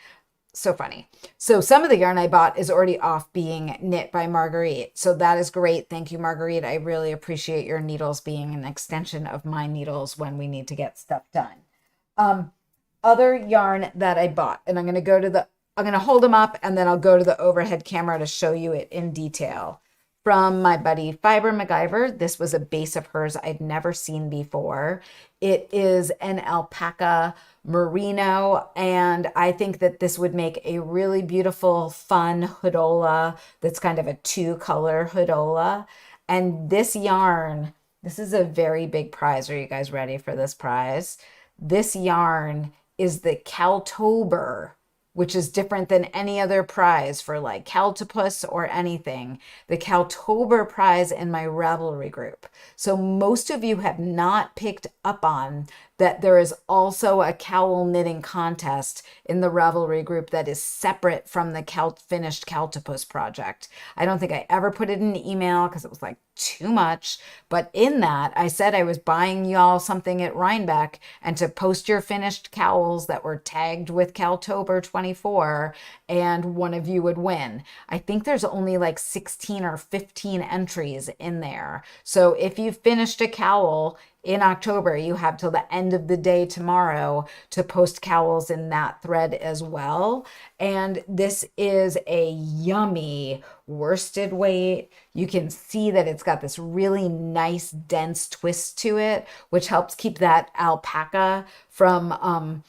So funny. So some of the yarn I bought is already off being knit by Marguerite. So that is great. Thank you, Marguerite. I really appreciate your needles being an extension of my needles when we need to get stuff done. Um, Other yarn that I bought, and I'm going to hold them up and then I'll go to the overhead camera to show you it in detail. From my buddy Fiber MacGyver. This was a base of hers I'd never seen before. It is an alpaca merino, and I think that this would make a really beautiful, fun hodola that's kind of a two-color hodola. And this yarn, this is a very big prize. Are you guys ready for this prize? This yarn is the Cowltopus, which is different than any other prize for like Cowltopus or anything. The Cowltopus prize in my Ravelry group. So most of you have not picked up on that there is also a cowl knitting contest in the Ravelry group that is separate from the finished Cowltopus project. I don't think I ever put it in an email because it was like too much. But in that, I said I was buying y'all something at Reinbeck and to post your finished cowls that were tagged with Cowltober 24, and one of you would win. I think there's only like 16 or 15 entries in there. So if you finished a cowl in October, you have till the end of the day tomorrow to post cowls in that thread as well. And this is a yummy worsted weight. You can see that it's got this really nice dense twist to it, which helps keep that alpaca from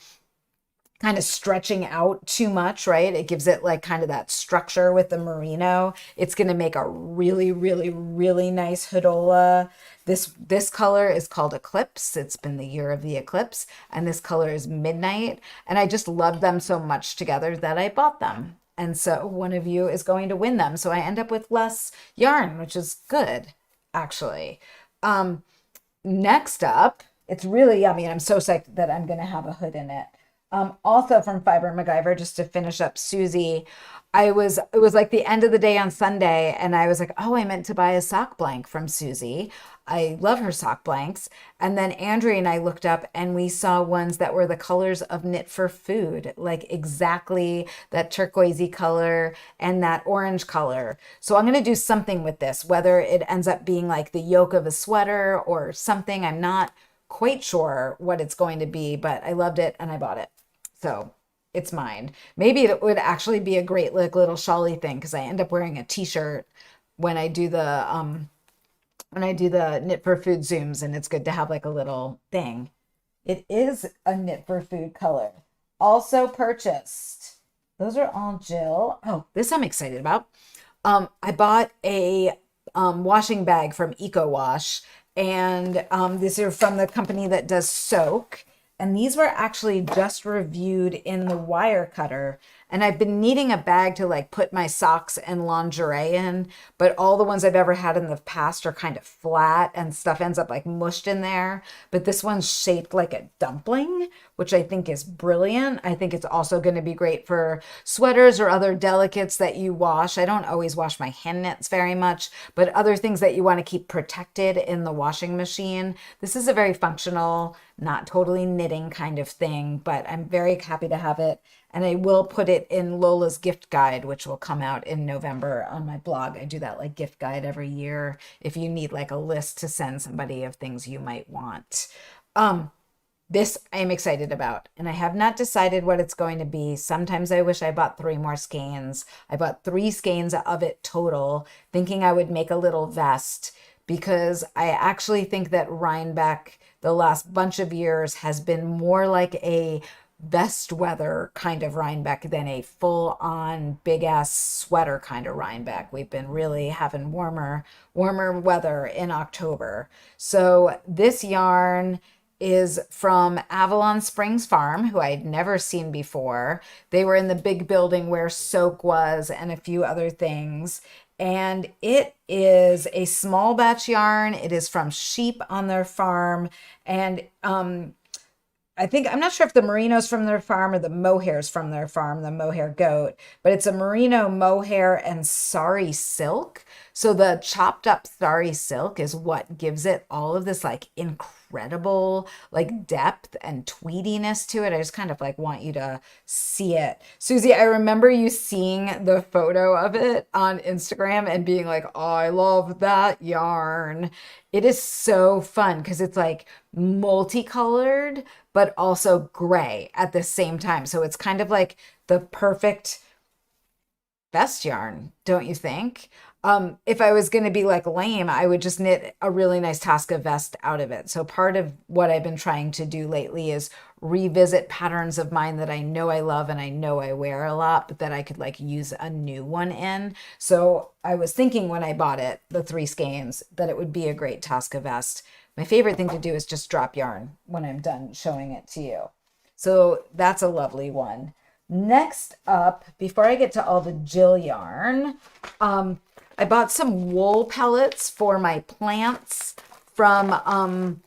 kind of stretching out too much, right? It gives it like kind of that structure with the merino. It's going to make a really, really, really nice hodola. This color is called Eclipse. It's been the year of the eclipse, and this color is Midnight. And I just love them so much together that I bought them. And so one of you is going to win them. So I end up with less yarn, which is good, actually. Next up, it's really yummy, and I'm so psyched that I'm going to have a hood in it. Also from Fiber MacGyver, just to finish up Susie, it was like the end of the day on Sunday, and I was like, oh, I meant to buy a sock blank from Susie. I love her sock blanks. And then Andrea and I looked up and we saw ones that were the colors of Knit for Food, like exactly that turquoisey color and that orange color. So I'm going to do something with this, whether it ends up being like the yoke of a sweater or something. I'm not quite sure what it's going to be, but I loved it and I bought it. So it's mine. Maybe it would actually be a great like little shawly thing because I end up wearing a t-shirt when I do the Knit for Food Zooms, and it's good to have like a little thing. It is a Knit for Food color. Also purchased. Those are all Jill. Oh, this I'm excited about. I bought a washing bag from Eco Wash, and these are from the company that does soak. And these were actually just reviewed in the wire cutter. And I've been needing a bag to like put my socks and lingerie in, but all the ones I've ever had in the past are kind of flat and stuff ends up like mushed in there. But this one's shaped like a dumpling, which I think is brilliant. I think it's also going to be great for sweaters or other delicates that you wash. I don't always wash my hand knits very much, but other things that you want to keep protected in the washing machine. This is a very functional, not totally knitting kind of thing, but I'm very happy to have it. And I will put it in Lola's gift guide, which will come out in November on my blog. I do that like gift guide every year if you need like a list to send somebody of things you might want. This I am excited about, and I have not decided what it's going to be. Sometimes I wish I bought 3 more skeins. I bought 3 skeins of it total, thinking I would make a little vest, because I actually think that Reinbeck the last bunch of years has been more like a vest weather kind of Reinbeck than a full-on big-ass sweater kind of Reinbeck. We've been really having warmer weather in October. So this yarn is from Avalon Springs Farm, who I'd never seen before. They were in the big building where Soak was and a few other things. And it is a small batch yarn. It is from sheep on their farm. And I think, I'm not sure if the merino's from their farm or the mohair's from their farm, the mohair goat, but it's a merino mohair and sari silk. So the chopped up sari silk is what gives it all of this like incredible like depth and tweediness to it. I just kind of like want you to see it. Susie, I remember you seeing the photo of it on Instagram and being like, oh, I love that yarn. It is so fun because it's like multicolored but also gray at the same time. So it's kind of like the perfect vest yarn, don't you think? If I was going to be like lame, I would just knit a really nice Tosca vest out of it. So part of what I've been trying to do lately is revisit patterns of mine that I know I love and I know I wear a lot, but that I could like use a new one in. So I was thinking when I bought it, the three skeins, that it would be a great Tosca vest. My favorite thing to do is just drop yarn when I'm done showing it to you. So that's a lovely one. Next up, before I get to all the Jill yarn, I bought some wool pellets for my plants from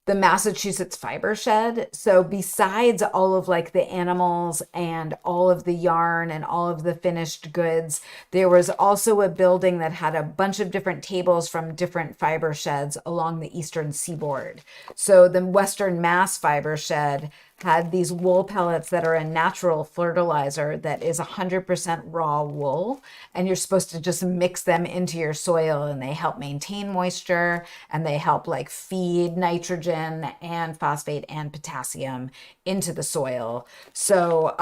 the Massachusetts Fiber Shed. So besides all of like the animals and all of the yarn and all of the finished goods, there was also a building that had a bunch of different tables from different fiber sheds along the eastern seaboard. So the Western Mass Fiber Shed had these wool pellets that are a natural fertilizer that is 100% raw wool, and you're supposed to just mix them into your soil, and they help maintain moisture, and they help like feed nitrogen and phosphate and potassium into the soil. So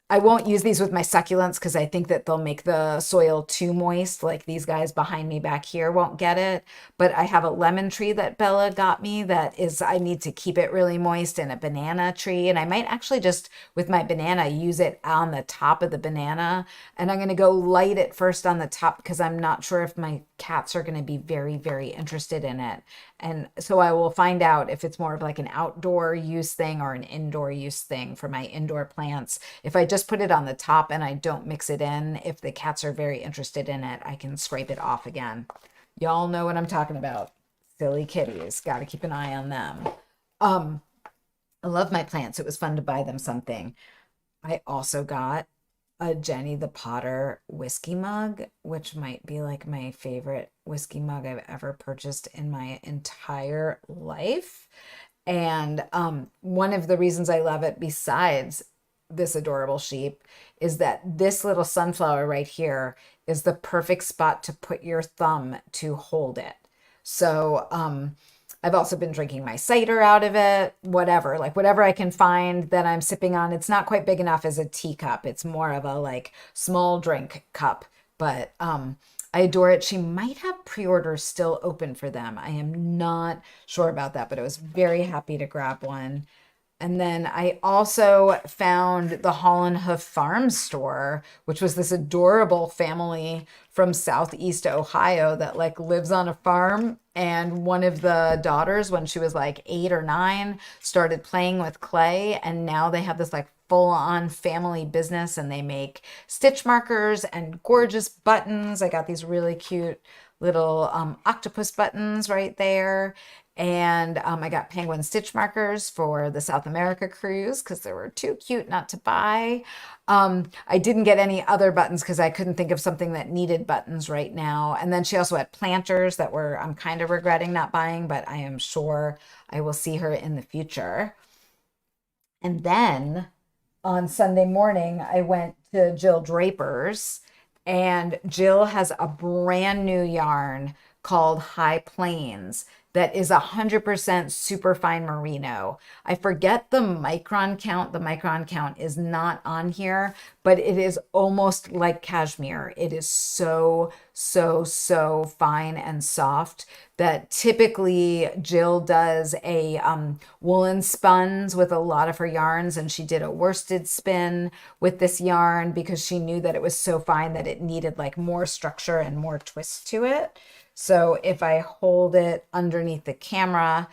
I won't use these with my succulents because I think that they'll make the soil too moist. Like these guys behind me back here won't get it. But I have a lemon tree that Bella got me that is, I need to keep it really moist, and a banana tree. And I might actually just, with my banana, use it on the top of the banana. And I'm going to go light it first on the top because I'm not sure if my cats are going to be very, very interested in it. And so I will find out if it's more of like an outdoor use thing or an indoor use thing for my indoor plants. If I just put it on the top and I don't mix it in, if the cats are very interested in it, I can scrape it off again. Y'all know what I'm talking about. Silly kitties. Got to keep an eye on them. I love my plants. It was fun to buy them something. I also got a Jenny the Potter whiskey mug, which might be like my favorite whiskey mug I've ever purchased in my entire life. And one of the reasons I love it, besides this adorable sheep, is that this little sunflower right here is the perfect spot to put your thumb to hold it. So I've also been drinking my cider out of it, whatever, like whatever I can find that I'm sipping on. It's not quite big enough as a teacup. It's more of a like small drink cup, but I adore it. She might have pre-orders still open for them. I am not sure about that, but I was very happy to grab one. And then I also found the Holland Hoof Farm store, which was this adorable family from Southeast Ohio that like lives on a farm. And one of the daughters, when she was like 8 or 9, started playing with clay. And now they have this like full on family business, and they make stitch markers and gorgeous buttons. I got these really cute little octopus buttons right there. And I got penguin stitch markers for the South America cruise because they were too cute not to buy. I didn't get any other buttons because I couldn't think of something that needed buttons right now. And then she also had planters that were, I'm kind of regretting not buying, but I am sure I will see her in the future. And then on Sunday morning, I went to Jill Draper's, and Jill has a brand new yarn called High Plains that is 100% superfine merino. I forget the micron count. The micron count is not on here, but it is almost like cashmere. It is so, so, so fine and soft that typically Jill does a woolen spuns with a lot of her yarns, and she did a worsted spin with this yarn because she knew that it was so fine that it needed like more structure and more twist to it. So if I hold it underneath the camera,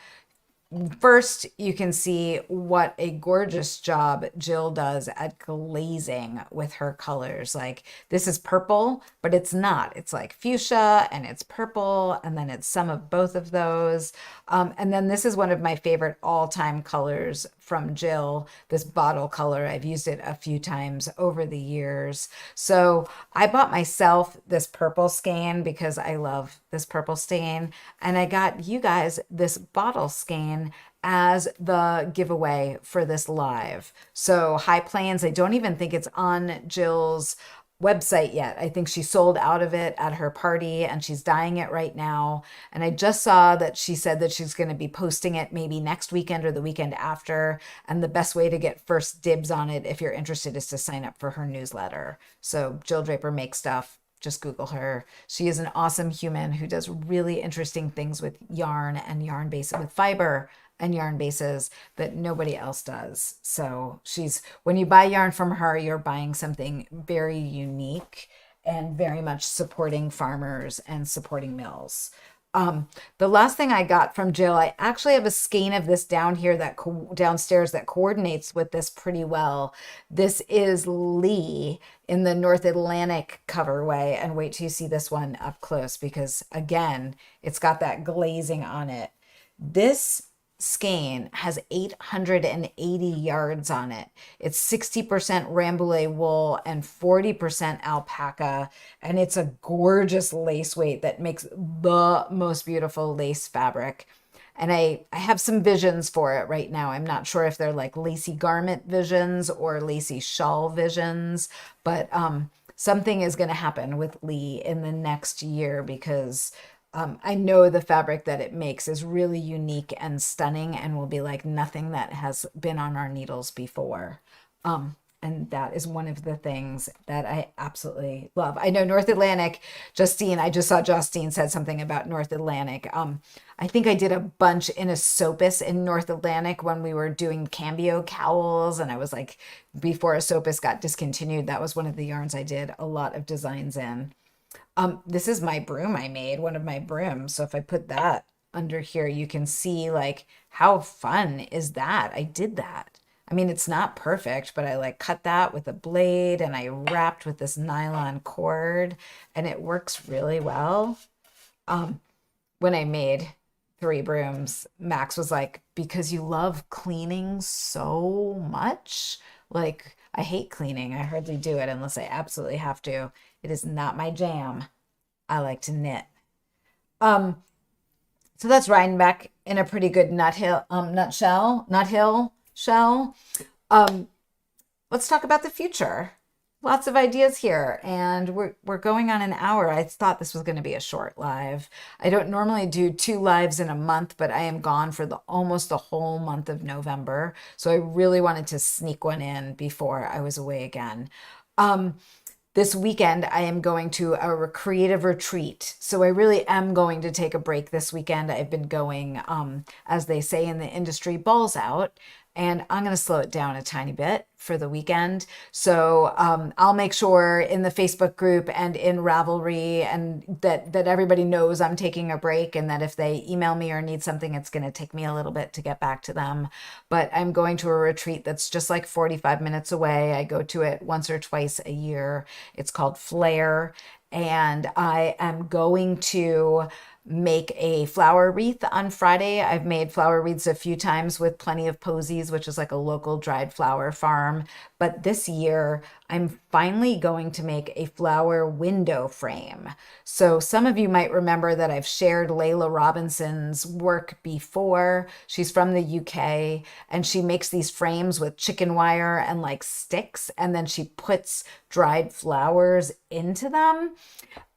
First, you can see what a gorgeous job Jill does at glazing with her colors. Like this is purple, but it's not. It's like fuchsia and it's purple, and then it's some of both of those. And then this is one of my favorite all-time colors from Jill, this bottle color. I've used it a few times over the years. So I bought myself this purple skein because I love this purple stain. And I got you guys this bottle skein as the giveaway for this live. So High Plains, I don't even think it's on Jill's website yet. I think she sold out of it at her party and she's dyeing it right now. And I just saw that she said that she's going to be posting it maybe next weekend or the weekend after. And the best way to get first dibs on it, if you're interested, is to sign up for her newsletter. So Jill Draper Makes Stuff. Just Google her. She is an awesome human who does really interesting things with yarn and yarn base, with fiber and yarn bases that nobody else does. So when you buy yarn from her, you're buying something very unique and very much supporting farmers and supporting mills. The last thing I got from Jill, I actually have a skein of this down here downstairs that coordinates with this pretty well. This is Lee in the North Atlantic coverway, and wait till you see this one up close because again, it's got that glazing on it. This skein has 880 yards on it. It's 60% Rambouillet wool and 40% alpaca, and it's a gorgeous lace weight that makes the most beautiful lace fabric. And I have some visions for it right now. I'm not sure if they're like lacy garment visions or lacy shawl visions, but something is going to happen with Lee in the next year because I know the fabric that it makes is really unique and stunning and will be like nothing that has been on our needles before. And that is one of the things that I absolutely love. I know North Atlantic, I just saw Justine said something about North Atlantic. I think I did a bunch in a Sopus in North Atlantic when we were doing Cambio cowls. And I was like, before a Sopus got discontinued, that was one of the yarns I did a lot of designs in. This is my broom I made, one of my brooms. So if I put that under here, you can see like how fun is that? I did that. I mean, it's not perfect, but I like cut that with a blade and I wrapped with this nylon cord and it works really well. When I made 3 brooms, Max was like, because you love cleaning so much, like I hate cleaning. I hardly do it unless I absolutely have to. It is not my jam. I like to knit. So that's Rhinebeck in a pretty good nutshell. Let's talk about the future. Lots of ideas here, and we're going on an hour. I thought this was going to be a short live. I don't normally do 2 lives in a month, but I am gone for almost the whole month of November. So I really wanted to sneak one in before I was away again. This weekend, I am going to a creative retreat. So I really am going to take a break this weekend. I've been going, as they say in the industry, balls out. And I'm going to slow it down a tiny bit for the weekend. So I'll make sure in the Facebook group and in Ravelry and that everybody knows I'm taking a break and that if they email me or need something, it's going to take me a little bit to get back to them. But I'm going to a retreat that's just like 45 minutes away. I go to it once or twice a year. It's called Flare. And I am going to make a flower wreath on Friday. I've made flower wreaths a few times with Plenty of Posies, which is like a local dried flower farm. But this year, I'm finally going to make a flower window frame. So some of you might remember that I've shared Layla Robinson's work before. She's from the UK and she makes these frames with chicken wire and like sticks, and then she puts dried flowers into them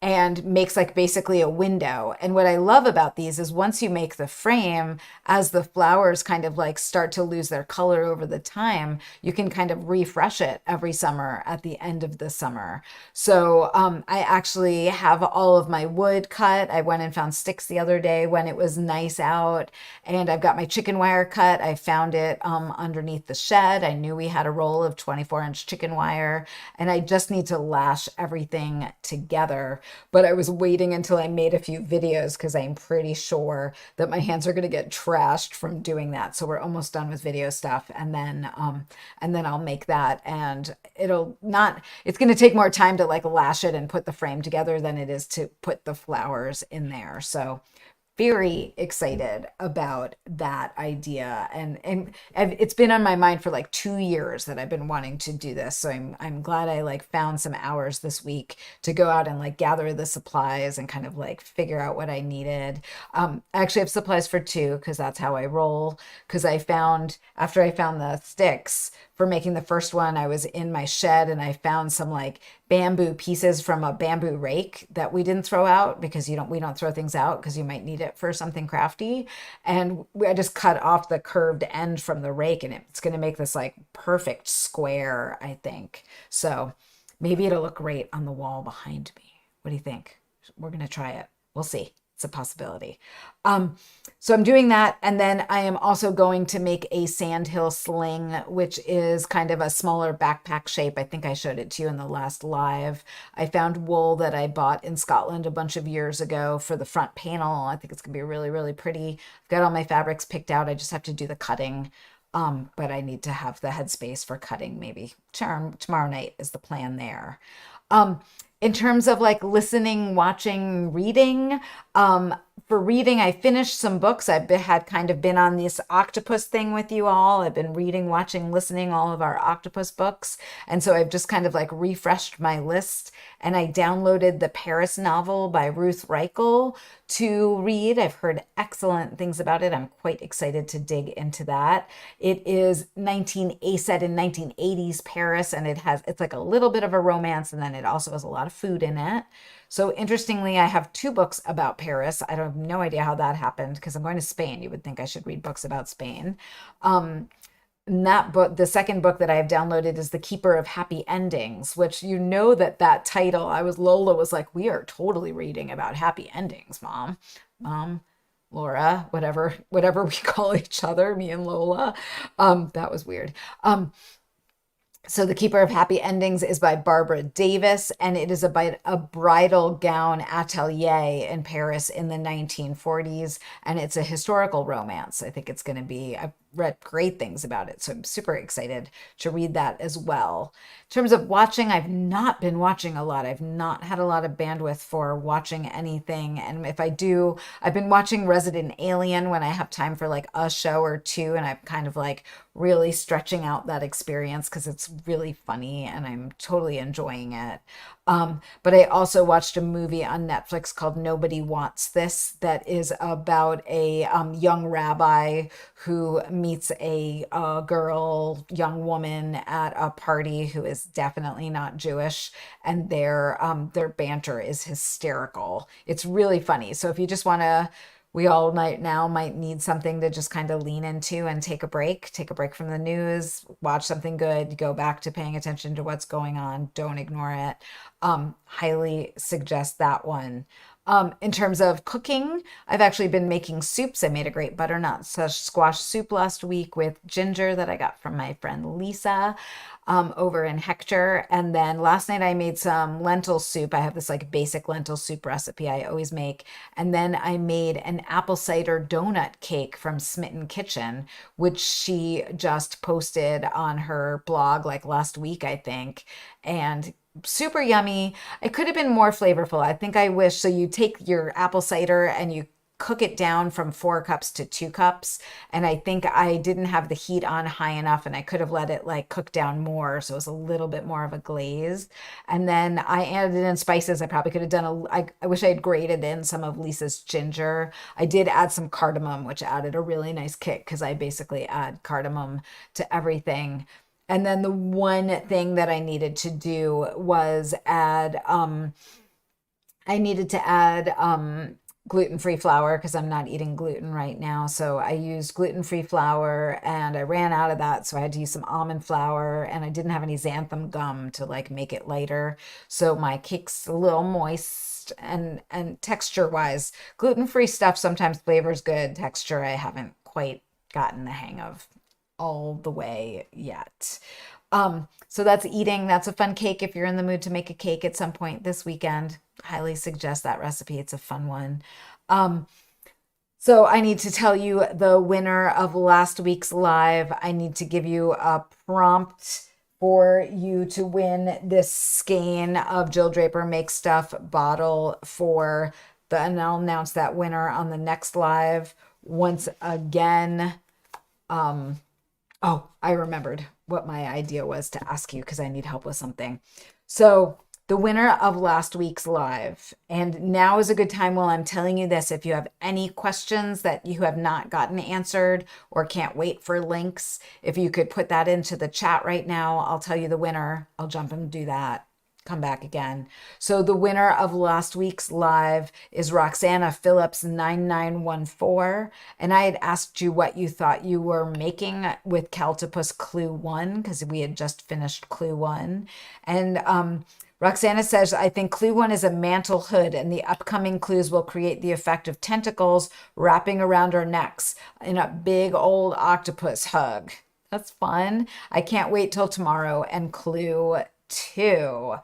and makes like basically a window. And what I love about these is once you make the frame, as the flowers kind of like start to lose their color over the time, you can kind of refresh it every summer at the end of the summer. So I actually have all of my wood cut. I went and found sticks the other day when it was nice out, and I've got my chicken wire cut. I found it underneath the shed. I knew we had a roll of 24-inch chicken wire, and I just need to lash everything together. But I was waiting until I made a few videos because I'm pretty sure that my hands are going to get trashed from doing that. So we're almost done with video stuff, and then I'll make that, and it's going to take more time to like lash it and put the frame together than it is to put the flowers in there. So very excited about that idea, and it's been on my mind for like 2 years that I've been wanting to do this. So I'm glad I like found some hours this week to go out and like gather the supplies and kind of like figure out what I needed. I actually have supplies for two because that's how I roll. Because I found after I found the sticks for making the first one, I was in my shed and I found some like bamboo pieces from a bamboo rake that we didn't throw out because we don't throw things out because you might need it for something crafty. And I just cut off the curved end from the rake, and it's going to make this like perfect square, I think. So maybe it'll look great on the wall behind me. What do you think? We're going to try it. We'll see. It's a possibility. So I'm doing that. And then I am also going to make a sandhill sling, which is kind of a smaller backpack shape. I think I showed it to you in the last live. I found wool that I bought in Scotland a bunch of years ago for the front panel. I think it's going to be really, really pretty. I've got all my fabrics picked out. I just have to do the cutting. But I need to have the headspace for cutting maybe tomorrow night is the plan there. In terms of like listening, watching, reading, for reading, I finished some books. I've had kind of been on this octopus thing with you all. I've been reading, watching, listening all of our octopus books. And so I've just kind of like refreshed my list, and I downloaded the Paris novel by Ruth Reichl to read. I've heard excellent things about it. I'm quite excited to dig into that. It is set in 1980s Paris, and it's like a little bit of a romance, and then it also has a lot of food in it. So interestingly, I have two books about Paris. I have no idea how that happened because I'm going to Spain. You would think I should read books about Spain. And that book, the second book that I have downloaded is The Keeper of Happy Endings, which that title, Lola was like, we are totally reading about happy endings, Mom, Laura, whatever we call each other, me and Lola. That was weird. So The Keeper of Happy Endings is by Barbara Davis, and it is about a bridal gown atelier in Paris in the 1940s, and it's a historical romance. I think it's going to be, I've read great things about it, so I'm super excited to read that as well. In terms of watching, I've not been watching a lot. I've not had a lot of bandwidth for watching anything, and if I do, I've been watching Resident Alien when I have time for like a show or two, and I'm kind of like really stretching out that experience because it's really funny and I'm totally enjoying it. But I also watched a movie on Netflix called Nobody Wants This that is about a young rabbi who meets a young woman at a party who is definitely not Jewish, and their banter is hysterical. It's really funny. So if you just want to, we all might need something to just kind of lean into and take a break from the news, watch something good, go back to paying attention to what's going on. Don't ignore it. Highly suggest that one. In terms of cooking, I've actually been making soups. I made a great butternut squash soup last week with ginger that I got from my friend Lisa over in Hector. And then last night I made some lentil soup. I have this like basic lentil soup recipe I always make. And then I made an apple cider donut cake from Smitten Kitchen, which she just posted on her blog like last week, I think. And super yummy. It could have been more flavorful. I think I wish. So you take your apple cider and you cook it down from 4 cups to 2 cups. And I think I didn't have the heat on high enough, and I could have let it like cook down more. So it was a little bit more of a glaze. And then I added in spices. I probably could have done I wish I had grated in some of Lisa's ginger. I did add some cardamom, which added a really nice kick because I basically add cardamom to everything. And then the one thing that I needed to do was add gluten-free flour because I'm not eating gluten right now. So I used gluten-free flour and I ran out of that. So I had to use some almond flour and I didn't have any xanthan gum to like make it lighter. So my cake's a little moist and texture wise, gluten-free stuff sometimes flavors good. Texture I haven't quite gotten the hang of all the way yet. So that's eating. That's a fun cake if you're in the mood to make a cake at some point this weekend. Highly suggest that recipe. It's a fun one. Um, so I need to tell you the winner of last week's live. I need to give you a prompt for you to win this skein of Jill Draper Make Stuff bottle and I'll announce that winner on the next live. Once again, oh, I remembered what my idea was to ask you because I need help with something. So, the winner of last week's live, and now is a good time while I'm telling you this. If you have any questions that you have not gotten answered or can't wait for links, if you could put that into the chat right now, I'll tell you the winner. I'll jump and do that. Come back again. So the winner of last week's live is Roxana Phillips 9914. And I had asked you what you thought you were making with Cowltopus Clue 1 because we had just finished Clue 1. And Roxana says, I think Clue 1 is a mantle hood and the upcoming clues will create the effect of tentacles wrapping around our necks in a big old octopus hug. That's fun. I can't wait till tomorrow and Clue 2.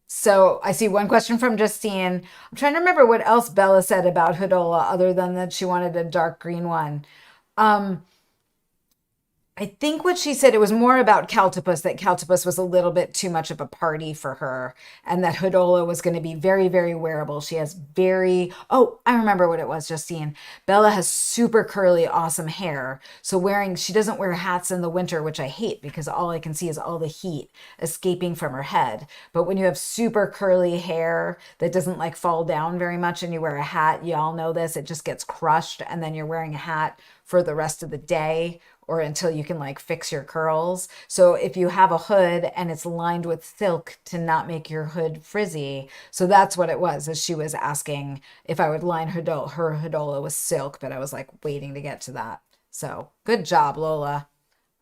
So I see one question from Justine. I'm trying to remember what else Bella said about Hodola other than that she wanted a dark green one. I think what she said, it was more about Cowltopus, that Cowltopus was a little bit too much of a party for her and that Hodola was going to be very, very wearable. She has oh, I remember what it was, Justine. Bella has super curly, awesome hair. So she doesn't wear hats in the winter, which I hate because all I can see is all the heat escaping from her head. But when you have super curly hair that doesn't like fall down very much and you wear a hat, you all know this, it just gets crushed and then you're wearing a hat for the rest of the day or until you can like fix your curls. So if you have a hood and it's lined with silk to not make your hood frizzy. So that's what it was, as she was asking if I would line her hodola with silk, but I was like waiting to get to that. So good job, Lola.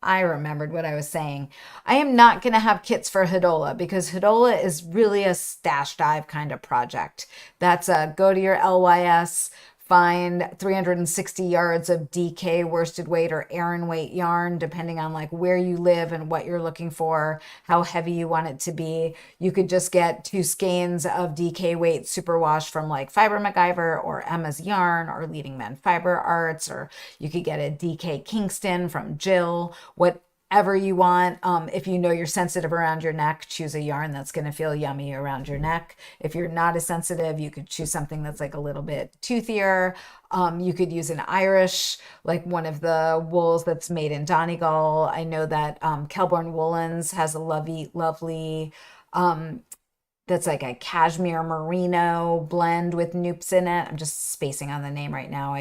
I remembered what I was saying. I am not going to have kits for Hodola because Hodola is really a stash dive kind of project. That's go to your LYS, find 360 yards of DK worsted weight or Aran weight yarn, depending on like where you live and what you're looking for, how heavy you want it to be. You could just get 2 skeins of DK weight superwash from like Fiber MacGyver or Emma's Yarn or Leading Men Fiber Arts, or you could get a DK Kingston from Jill. Whatever you want. If you know you're sensitive around your neck, choose a yarn that's going to feel yummy around your neck. If you're not as sensitive, you could choose something that's like a little bit toothier. You could use an Irish, like one of the wools that's made in Donegal. I know that Kelborn Woolens has a lovely that's like a cashmere merino blend with noops in it. I'm just spacing on the name right now.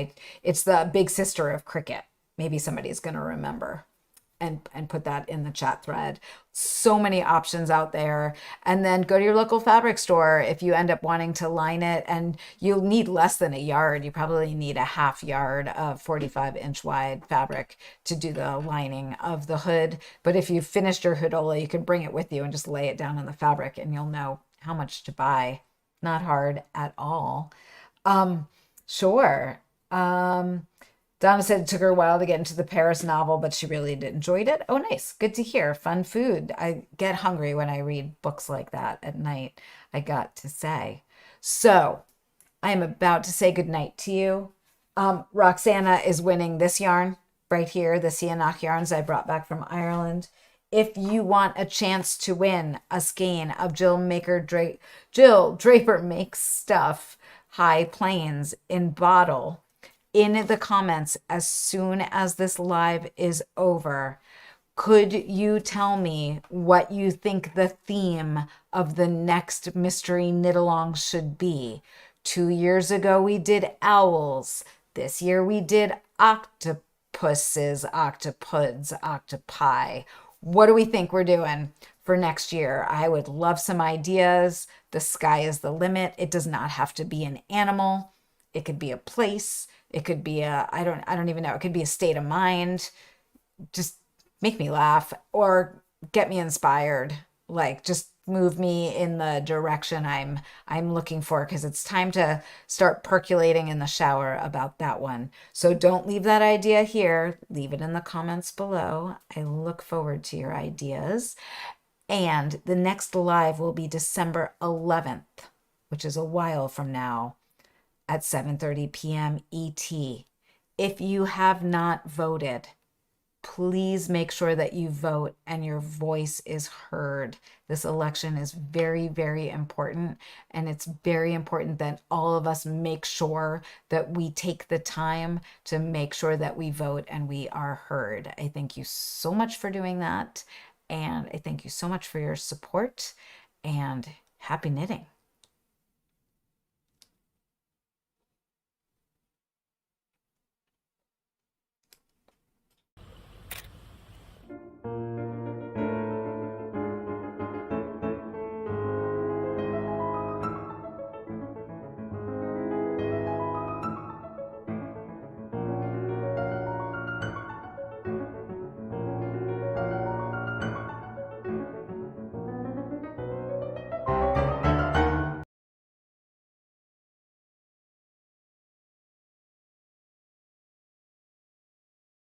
It's the big sister of Cricket. Maybe somebody's going to remember and put that in the chat thread. So many options out there. And then go to your local fabric store if you end up wanting to line it, and you'll need less than a yard. You probably need a half yard of 45-inch wide fabric to do the lining of the hood. But if you've finished your hodola, you can bring it with you and just lay it down on the fabric and you'll know how much to buy. Not hard at all. Sure. Donna said it took her a while to get into the Paris novel, but she really enjoyed it. Oh, nice. Good to hear. Fun food. I get hungry when I read books like that at night, I got to say. So I am about to say goodnight to you. Roxana is winning this yarn right here, the Sienach yarns I brought back from Ireland. If you want a chance to win a skein of Jill Draper Makes Stuff High Plains in bottle, in the comments as soon as this live is over, could you tell me what you think the theme of the next mystery knit along should be? 2 years ago we did owls. This year we did octopuses, octopods, octopi. What do we think we're doing? for next year. I would love some ideas. The sky is the limit. It does not have to be an animal. It could be a place. It could be a, I don't even know. It could be a state of mind. Just make me laugh or get me inspired. Like just move me in the direction I'm looking for, because it's time to start percolating in the shower about that one. So don't leave that idea here. Leave it in the comments below. I look forward to your ideas. And the next live will be December 11th, which is a while from now, at 7:30 p.m. ET. If you have not voted, please make sure that you vote and your voice is heard. This election is very, very important, and it's very important that all of us make sure that we take the time to make sure that we vote and we are heard. I thank you so much for doing that, and I thank you so much for your support, and happy knitting.